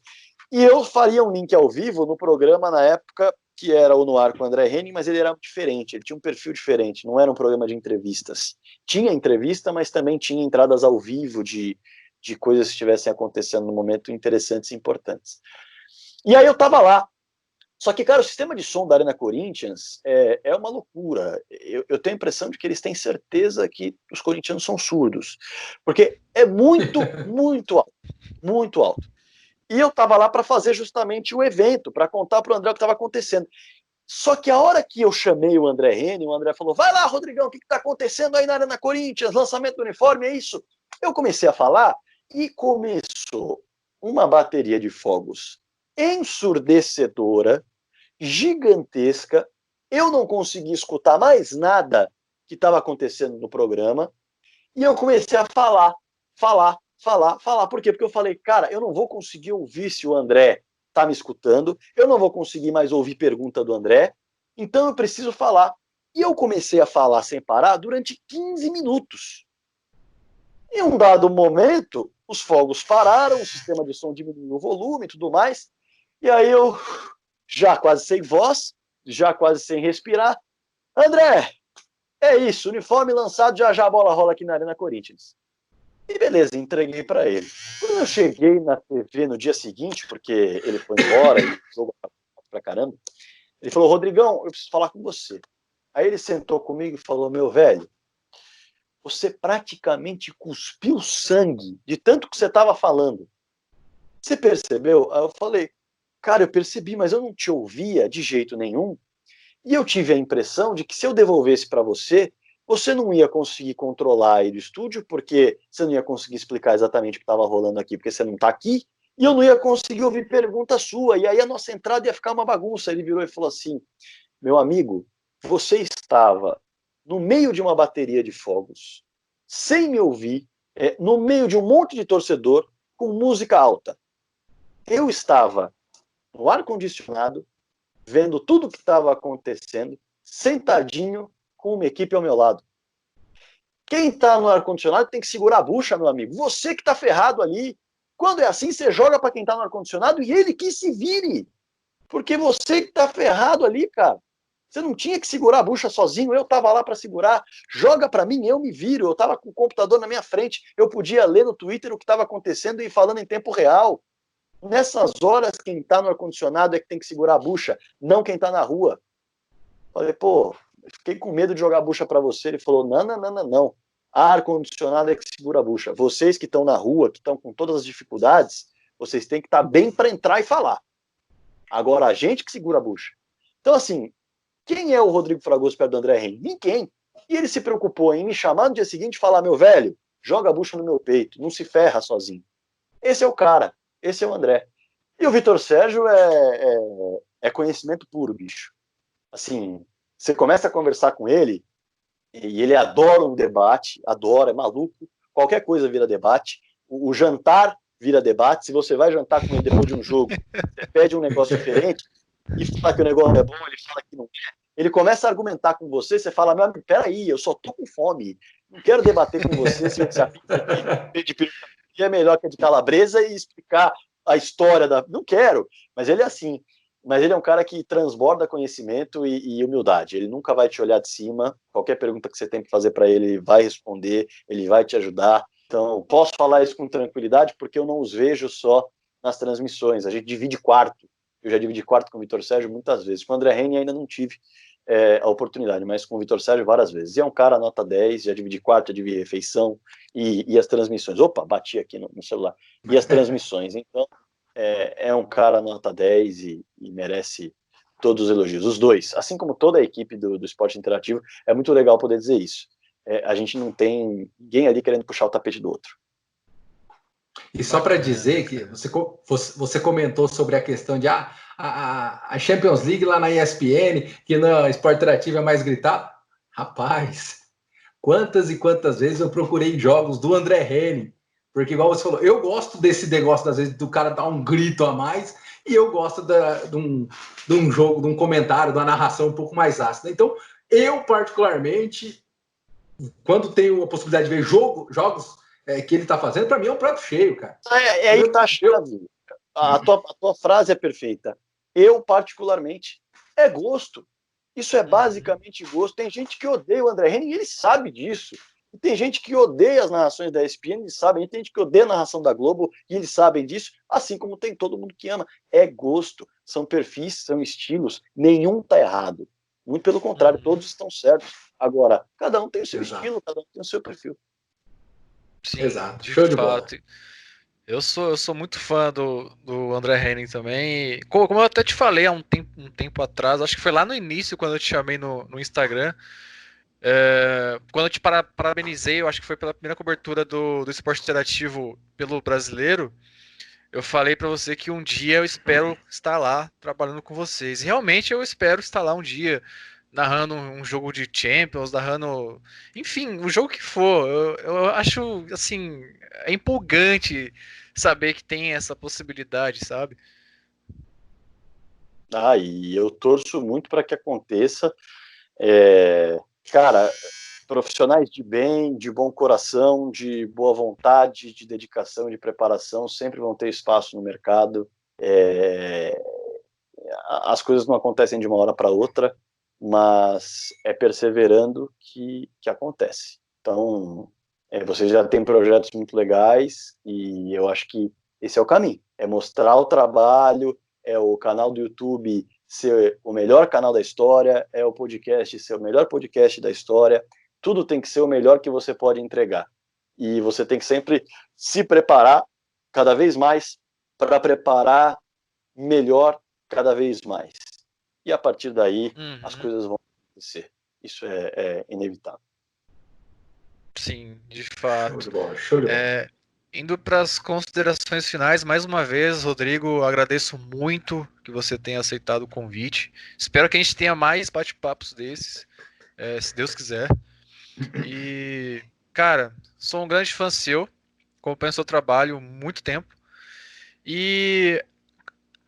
E eu faria um link ao vivo no programa na época que era o No Ar com o André Henning, mas ele era diferente, ele tinha um perfil diferente, não era um programa de entrevistas. Tinha entrevista, mas também tinha entradas ao vivo de coisas que estivessem acontecendo no momento interessantes e importantes. E aí eu estava lá, Só que, cara, o sistema de som da Arena Corinthians é uma loucura. Eu tenho a impressão de que eles têm certeza que os corintianos são surdos. Porque é muito, muito alto. Muito alto. E eu estava lá para fazer justamente o evento, para contar para o André o que estava acontecendo. Só que a hora que eu chamei o André Henning, o André falou, vai lá, Rodrigão, o que está acontecendo aí na Arena Corinthians? Lançamento do uniforme, é isso? Eu comecei a falar e começou uma bateria de fogos ensurdecedora, gigantesca. Eu não consegui escutar mais nada que estava acontecendo no programa. E eu comecei a falar. Por quê? Porque eu falei, cara, eu não vou conseguir ouvir se o André tá me escutando, eu não vou conseguir mais ouvir pergunta do André, então eu preciso falar. E eu comecei a falar sem parar durante 15 minutos. Em um dado momento, os fogos pararam, o sistema de som diminuiu o volume e tudo mais, e aí eu, já quase sem voz, já quase sem respirar, André, é isso, uniforme lançado, já já a bola rola aqui na Arena Corinthians. E beleza, entreguei para ele. Quando eu cheguei na TV no dia seguinte, porque ele foi embora, ele jogou pra caramba, ele falou, Rodrigão, eu preciso falar com você. Aí ele sentou comigo e falou, meu velho, você praticamente cuspiu sangue de tanto que você estava falando. Você percebeu? Aí eu falei, cara, eu percebi, mas eu não te ouvia de jeito nenhum. E eu tive a impressão de que se eu devolvesse para você, você não ia conseguir controlar aí do estúdio, porque você não ia conseguir explicar exatamente o que estava rolando aqui, porque você não está aqui, e eu não ia conseguir ouvir pergunta sua, e aí a nossa entrada ia ficar uma bagunça. Ele virou e falou assim, meu amigo, você estava no meio de uma bateria de fogos, sem me ouvir, no meio de um monte de torcedor, com música alta. Eu estava no ar-condicionado, vendo tudo o que estava acontecendo, sentadinho, com uma equipe ao meu lado. Quem está no ar-condicionado tem que segurar a bucha, meu amigo. Você que está ferrado ali. Quando é assim, você joga para quem está no ar-condicionado e ele que se vire. Porque você que está ferrado ali, cara. Você não tinha que segurar a bucha sozinho, eu estava lá para segurar. Joga para mim, eu me viro. Eu estava com o computador na minha frente, eu podia ler no Twitter o que estava acontecendo e falando em tempo real. Nessas horas, quem está no ar-condicionado é que tem que segurar a bucha, não quem está na rua. Falei, pô, fiquei com medo de jogar a bucha para você. Ele falou, não. Ar-condicionado é que segura a bucha. Vocês que estão na rua, que estão com todas as dificuldades, vocês têm que estar bem para entrar e falar. Agora, a gente que segura a bucha. Então, assim, quem é o Rodrigo Fragoso perto do André Henning? Ninguém. E ele se preocupou em me chamar no dia seguinte e falar, meu velho, joga a bucha no meu peito, não se ferra sozinho. Esse é o cara, esse é o André. E o Vitor Sérgio é conhecimento puro, bicho. Assim, você começa a conversar com ele e ele adora um debate, adora, é maluco, qualquer coisa vira debate, o jantar vira debate, se você vai jantar com ele depois de um jogo, você pede um negócio diferente e fala que o negócio é bom, ele fala que não é, ele começa a argumentar com você, você fala, meu amigo, peraí, eu só tô com fome, não quero debater com você se a pizza de peru é melhor que a de calabresa e explicar a história da... Não quero, mas ele é assim. Mas ele é um cara que transborda conhecimento e humildade. Ele nunca vai te olhar de cima. Qualquer pergunta que você tem que fazer para ele, ele vai responder, ele vai te ajudar. Então, posso falar isso com tranquilidade porque eu não os vejo só nas transmissões. A gente divide quarto. Eu já dividi quarto com o Vitor Sérgio muitas vezes. Com o André Henning ainda não tive a oportunidade, mas com o Vitor Sérgio várias vezes. E é um cara nota 10, já dividi quarto, já dividi refeição e as transmissões. Opa, bati aqui no celular. E as transmissões. Então, é um cara nota 10 e merece todos os elogios. Os dois, assim como toda a equipe do esporte interativo, é muito legal poder dizer isso. A gente não tem ninguém ali querendo puxar o tapete do outro. E só para dizer que você comentou sobre a questão de a Champions League lá na ESPN, que na Esporte Interativo é mais gritado. Rapaz, quantas e quantas vezes eu procurei jogos do André Henning, porque igual você falou, eu gosto desse negócio, às vezes, do cara dar um grito a mais, e eu gosto de um jogo, de um comentário, de uma narração um pouco mais ácida. Então, eu particularmente, quando tenho a possibilidade de ver jogos que ele está fazendo, para mim é um prato cheio, cara. Aí tá a chave. A tua frase é perfeita. Eu, particularmente, é gosto. Isso é basicamente gosto. Tem gente que odeia o André Henning e ele sabe disso. E tem gente que odeia as narrações da ESPN, eles sabem, e tem gente que odeia a narração da Globo, e eles sabem disso, assim como tem todo mundo que ama. É gosto, são perfis, são estilos, nenhum tá errado. Muito pelo contrário, todos estão certos. Agora, cada um tem o seu estilo, cada um tem o seu perfil. Sim, Exato, de show de bola. fato. Eu sou muito fã do André Henning também. Como eu até te falei há um tempo atrás, acho que foi lá no início, quando eu te chamei no Instagram. Quando eu te parabenizei, eu acho que foi pela primeira cobertura do esporte interativo pelo brasileiro. Eu falei pra você que um dia eu espero estar lá trabalhando com vocês. E realmente eu espero estar lá um dia narrando um jogo de Champions, narrando, enfim, o jogo que for. Eu acho assim, é empolgante saber que tem essa possibilidade, sabe? E eu torço muito para que aconteça. Cara, profissionais de bem, de bom coração, de boa vontade, de dedicação, de preparação, sempre vão ter espaço no mercado. As coisas não acontecem de uma hora para outra, mas é perseverando que acontece. Então, vocês já têm projetos muito legais e eu acho que esse é o caminho. É mostrar o trabalho, é o canal do YouTube ser o melhor canal da história, é o podcast ser o melhor podcast da história. Tudo tem que ser o melhor que você pode entregar. E você tem que sempre se preparar cada vez mais para preparar melhor cada vez mais. E a partir daí, as coisas vão acontecer. Isso é inevitável. Sim, de fato. Show de bola, show de bola. Indo para as considerações finais, mais uma vez, Rodrigo, agradeço muito que você tenha aceitado o convite. Espero que a gente tenha mais bate-papos desses, se Deus quiser. E, cara, sou um grande fã seu, acompanho seu trabalho há muito tempo. E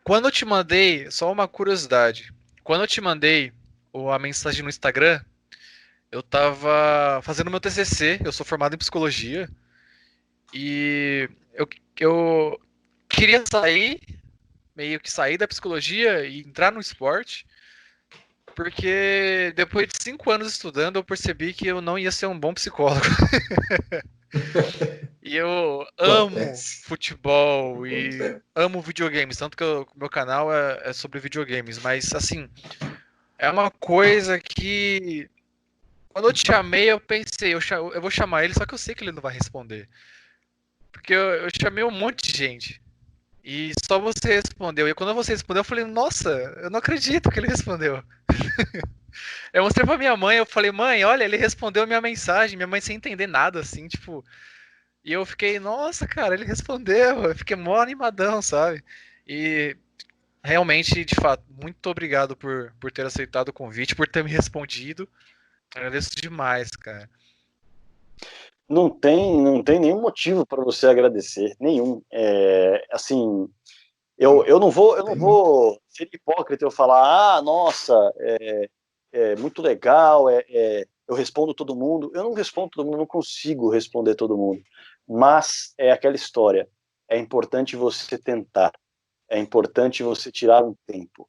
quando eu te mandei, só uma curiosidade, quando eu te mandei a mensagem no Instagram, eu tava fazendo meu TCC, eu sou formado em psicologia, e eu queria meio que sair da psicologia e entrar no esporte, porque depois de 5 anos estudando, eu percebi que eu não ia ser um bom psicólogo. E eu amo futebol e amo videogames, tanto que o meu canal é sobre videogames, mas assim, é uma coisa que quando eu te chamei, eu pensei, eu vou chamar ele, só que eu sei que ele não vai responder. Porque eu chamei um monte de gente. E só você respondeu. E quando você respondeu, eu falei, nossa, eu não acredito que ele respondeu. Eu mostrei pra minha mãe, eu falei, mãe, olha, ele respondeu a minha mensagem, minha mãe sem entender nada, assim, tipo. E eu fiquei, nossa, cara, ele respondeu. Eu fiquei mó animadão, sabe? E realmente, de fato, muito obrigado por ter aceitado o convite, por ter me respondido. Agradeço demais, cara. Não tem nenhum motivo para você agradecer, nenhum. Assim, eu não vou ser hipócrita eu falar, nossa, é muito legal, eu respondo todo mundo. Eu não respondo todo mundo, não consigo responder todo mundo. Mas é aquela história. É importante você tentar. É importante você tirar um tempo.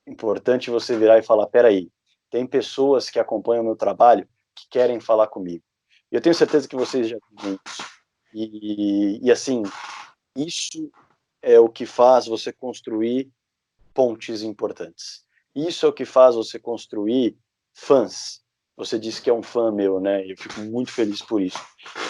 É importante você virar e falar, peraí, tem pessoas que acompanham o meu trabalho que querem falar comigo. E eu tenho certeza que vocês já viram isso. E assim, isso é o que faz você construir pontes importantes. Isso é o que faz você construir fãs. Você disse que é um fã meu, né? Eu fico muito feliz por isso.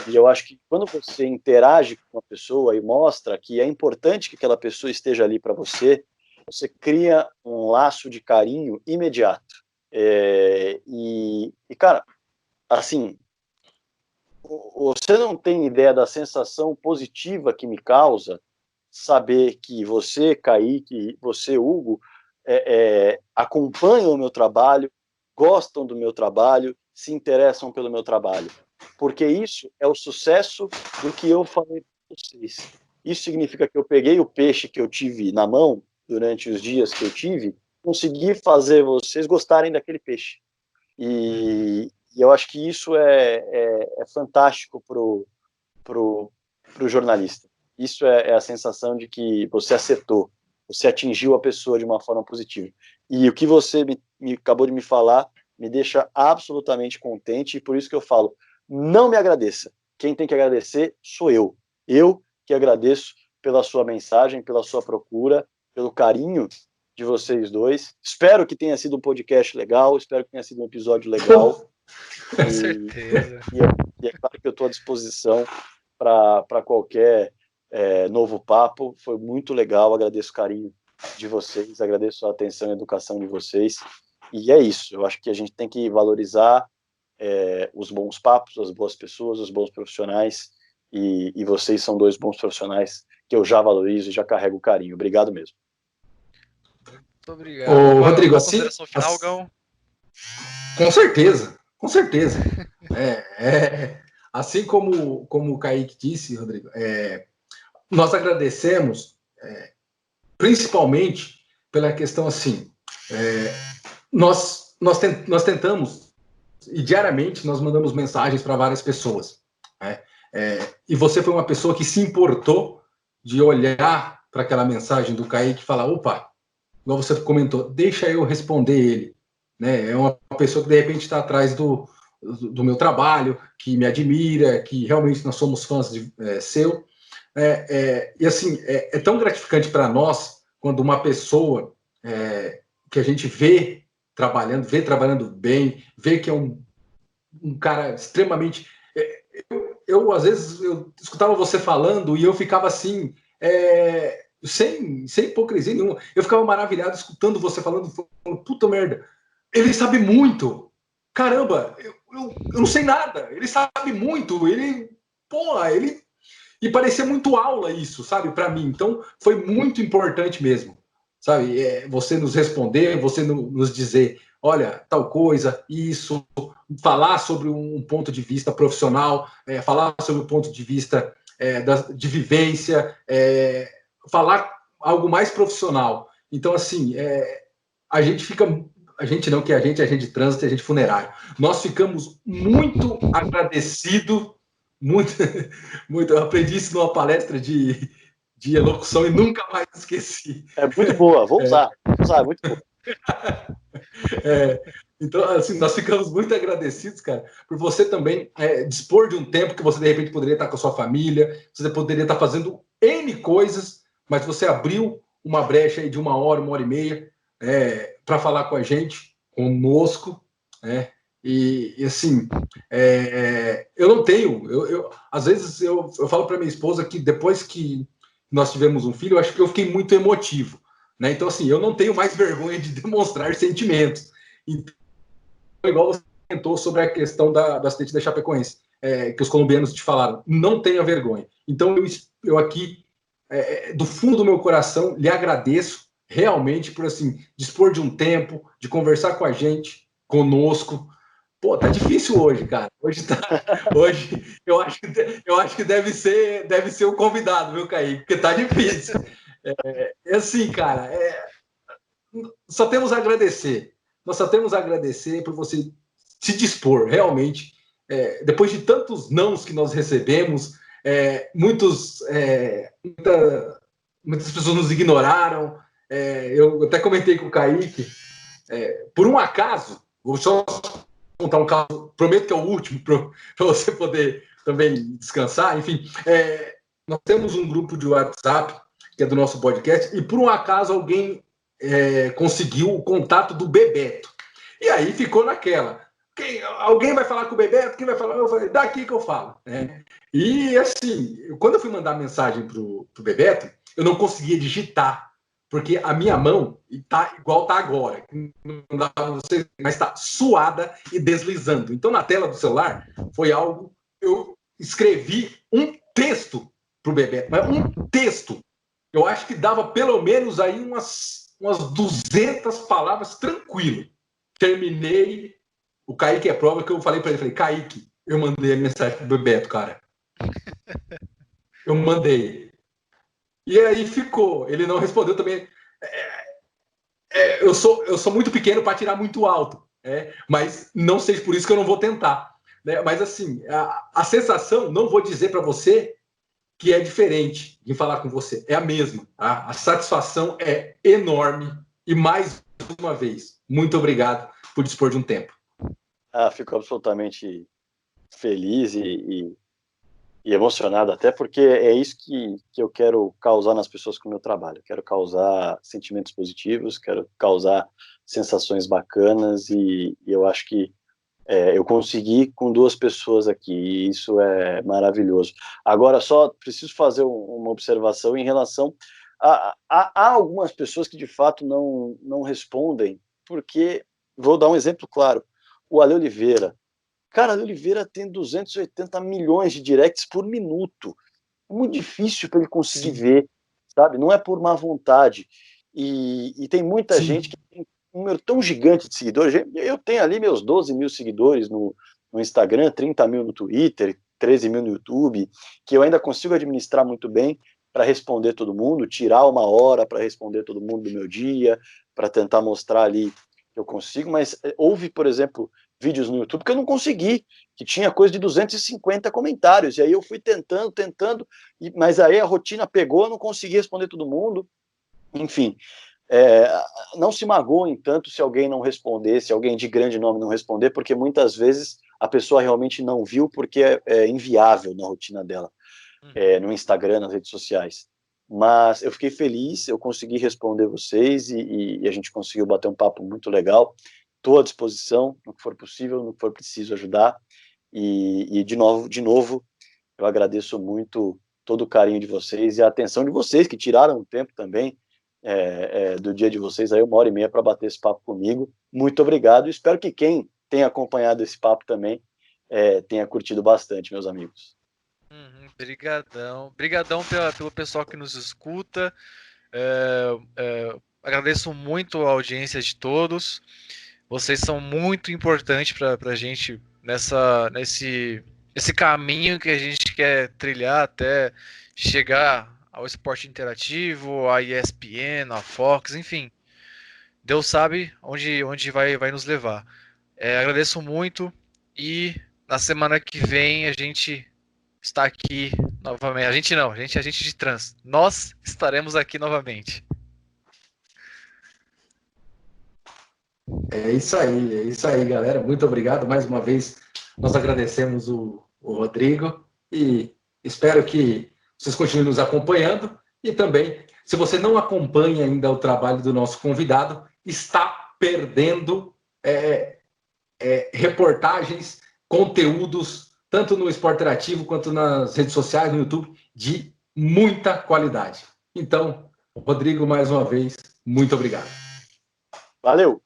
E eu acho que quando você interage com uma pessoa e mostra que é importante que aquela pessoa esteja ali para você, você cria um laço de carinho imediato. Cara, assim, você não tem ideia da sensação positiva que me causa saber que você, Kaique, você, Hugo, acompanham o meu trabalho, gostam do meu trabalho, se interessam pelo meu trabalho. Porque isso é o sucesso do que eu falei para vocês. Isso significa que eu peguei o peixe que eu tive na mão durante os dias que eu tive, consegui fazer vocês gostarem daquele peixe. E eu acho que isso é fantástico pro jornalista. Isso é a sensação de que você acertou, você atingiu a pessoa de uma forma positiva. E o que você acabou de me falar me deixa absolutamente contente, e por isso que eu falo, não me agradeça. Quem tem que agradecer sou eu. Eu que agradeço pela sua mensagem, pela sua procura, pelo carinho de vocês dois. Espero que tenha sido um podcast legal, espero que tenha sido um episódio legal. Com certeza. E é claro que eu estou à disposição para qualquer novo papo. Foi muito legal, agradeço o carinho de vocês, agradeço a atenção e a educação de vocês. E é isso, eu acho que a gente tem que valorizar os bons papos, as boas pessoas, os bons profissionais, e vocês são dois bons profissionais que eu já valorizo e já carrego carinho. Obrigado mesmo. Muito obrigado. Ô, Rodrigo, uma consideração final, Gão? Com certeza, com certeza. Assim como o Kaique disse, Rodrigo, nós agradecemos principalmente pela questão assim, nós tentamos, e diariamente nós mandamos mensagens para várias pessoas, né? E você foi uma pessoa que se importou de olhar para aquela mensagem do Kaique e falar, opa, igual você comentou, deixa eu responder ele, né? É uma pessoa que de repente está atrás do meu trabalho, que me admira, que realmente nós somos fãs seu. E assim, é tão gratificante para nós quando uma pessoa que a gente vê trabalhando bem, vê que é um cara extremamente... Eu às vezes, eu escutava você falando e eu ficava assim, sem hipocrisia nenhuma. Eu ficava maravilhado escutando você falando, puta merda, ele sabe muito. Caramba, eu não sei nada. Ele sabe muito. Ele... E parecia muito aula isso, sabe, para mim. Então, foi muito importante mesmo, sabe? Você nos responder, você nos dizer, olha, tal coisa, isso, falar sobre um ponto de vista profissional, falar sobre o ponto de vista de vivência, falar algo mais profissional. Então, assim, a gente fica... A gente não, que a gente de trânsito e a gente funerário. Nós ficamos muito agradecidos, muito, eu aprendi isso numa palestra de elocução e nunca mais esqueci. É muito boa, vou usar, é muito boa. Então, assim, nós ficamos muito agradecidos, cara, por você também dispor de um tempo que você, de repente, poderia estar com a sua família, você poderia estar fazendo N coisas, mas você abriu uma brecha aí de 1 hora, 1h30, para falar com a gente, conosco, né? E assim, eu não tenho... às vezes, eu falo para minha esposa que depois que nós tivemos um filho, eu acho que eu fiquei muito emotivo, né? Então, assim, eu não tenho mais vergonha de demonstrar sentimentos. Então, igual você comentou sobre a questão do acidente da Chapecoense, que os colombianos te falaram, não tenha vergonha. Então, eu aqui, do fundo do meu coração, lhe agradeço realmente por, assim, dispor de um tempo, de conversar com a gente, conosco. Pô, tá difícil hoje, cara. Hoje eu acho que deve ser o convidado, viu, Kaique? Porque tá difícil. Assim, cara, só temos a agradecer. Nós só temos a agradecer por você se dispor, realmente. Depois de tantos nãos que nós recebemos, muitas pessoas nos ignoraram. Eu até comentei com o Kaique, por um acaso, vou só contar um caso, prometo que é o último, para você poder também descansar. Enfim, nós temos um grupo de WhatsApp, que é do nosso podcast, e por um acaso alguém conseguiu o contato do Bebeto. E aí ficou naquela. Alguém vai falar com o Bebeto? Quem vai falar? Eu falei, daqui que eu falo. E assim, quando eu fui mandar mensagem pro Bebeto, eu não conseguia digitar, porque a minha mão tá igual tá agora. Não dá pra você, mas tá suada e deslizando. Então, na tela do celular, foi algo... Eu escrevi um texto pro Bebeto, mas um texto. Eu acho que dava pelo menos aí umas 200 palavras tranquilo. Terminei. O Kaique é prova que eu falei para ele, falei, Kaique, eu mandei a mensagem pro Bebeto, cara. Eu mandei. E aí ficou. Ele não respondeu também. Eu sou muito pequeno para tirar muito alto, mas não sei por isso que eu não vou tentar. Né? Mas assim, a sensação, não vou dizer para você que é diferente de falar com você, é a mesma. Tá? A satisfação é enorme e, mais uma vez, muito obrigado por dispor de um tempo. Fico absolutamente feliz e emocionado até, porque é isso que eu quero causar nas pessoas com o meu trabalho. Eu quero causar sentimentos positivos, quero causar sensações bacanas e eu acho que eu consegui com 2 pessoas aqui, e isso é maravilhoso. Agora, só preciso fazer uma observação em relação há algumas pessoas que de fato não respondem, porque, vou dar um exemplo claro, o Ale Oliveira. Cara, Ale Oliveira tem 280 milhões de directs por minuto. É muito difícil para ele conseguir Sim. ver, sabe? Não é por má vontade. E tem muita Sim. gente que tem um número tão gigante de seguidores. Eu tenho ali meus 12 mil seguidores no Instagram, 30 mil no Twitter, 13 mil no YouTube, que eu ainda consigo administrar muito bem para responder todo mundo, tirar 1 hora para responder todo mundo do meu dia, para tentar mostrar ali que eu consigo. Mas houve, por exemplo, vídeos no YouTube que eu não consegui, que tinha coisa de 250 comentários, e aí eu fui tentando, mas aí a rotina pegou, eu não consegui responder todo mundo, enfim, não se magoem tanto se alguém não responder, se alguém de grande nome não responder, porque muitas vezes a pessoa realmente não viu porque é inviável na rotina dela, no Instagram, nas redes sociais. Mas eu fiquei feliz, eu consegui responder vocês e a gente conseguiu bater um papo muito legal. Estou à disposição, no que for possível, no que for preciso ajudar. E de novo, eu agradeço muito todo o carinho de vocês e a atenção de vocês, que tiraram o tempo também do dia de vocês, aí 1 hora e meia para bater esse papo comigo. Muito obrigado. Espero que quem tenha acompanhado esse papo também tenha curtido bastante, meus amigos. Brigadão. Brigadão pelo pessoal que nos escuta. Agradeço muito a audiência de todos. Vocês são muito importantes para a gente nesse caminho que a gente quer trilhar até chegar ao esporte interativo, à ESPN, à Fox, enfim. Deus sabe onde vai nos levar. Agradeço muito e na semana que vem a gente está aqui novamente. A gente não, a gente é gente de trans. Nós estaremos aqui novamente. É isso aí, galera. Muito obrigado. Mais uma vez, nós agradecemos o Rodrigo e espero que vocês continuem nos acompanhando. E também, se você não acompanha ainda o trabalho do nosso convidado, está perdendo reportagens, conteúdos, tanto no Esporte Interativo quanto nas redes sociais, no YouTube, de muita qualidade. Então, Rodrigo, mais uma vez, muito obrigado. Valeu!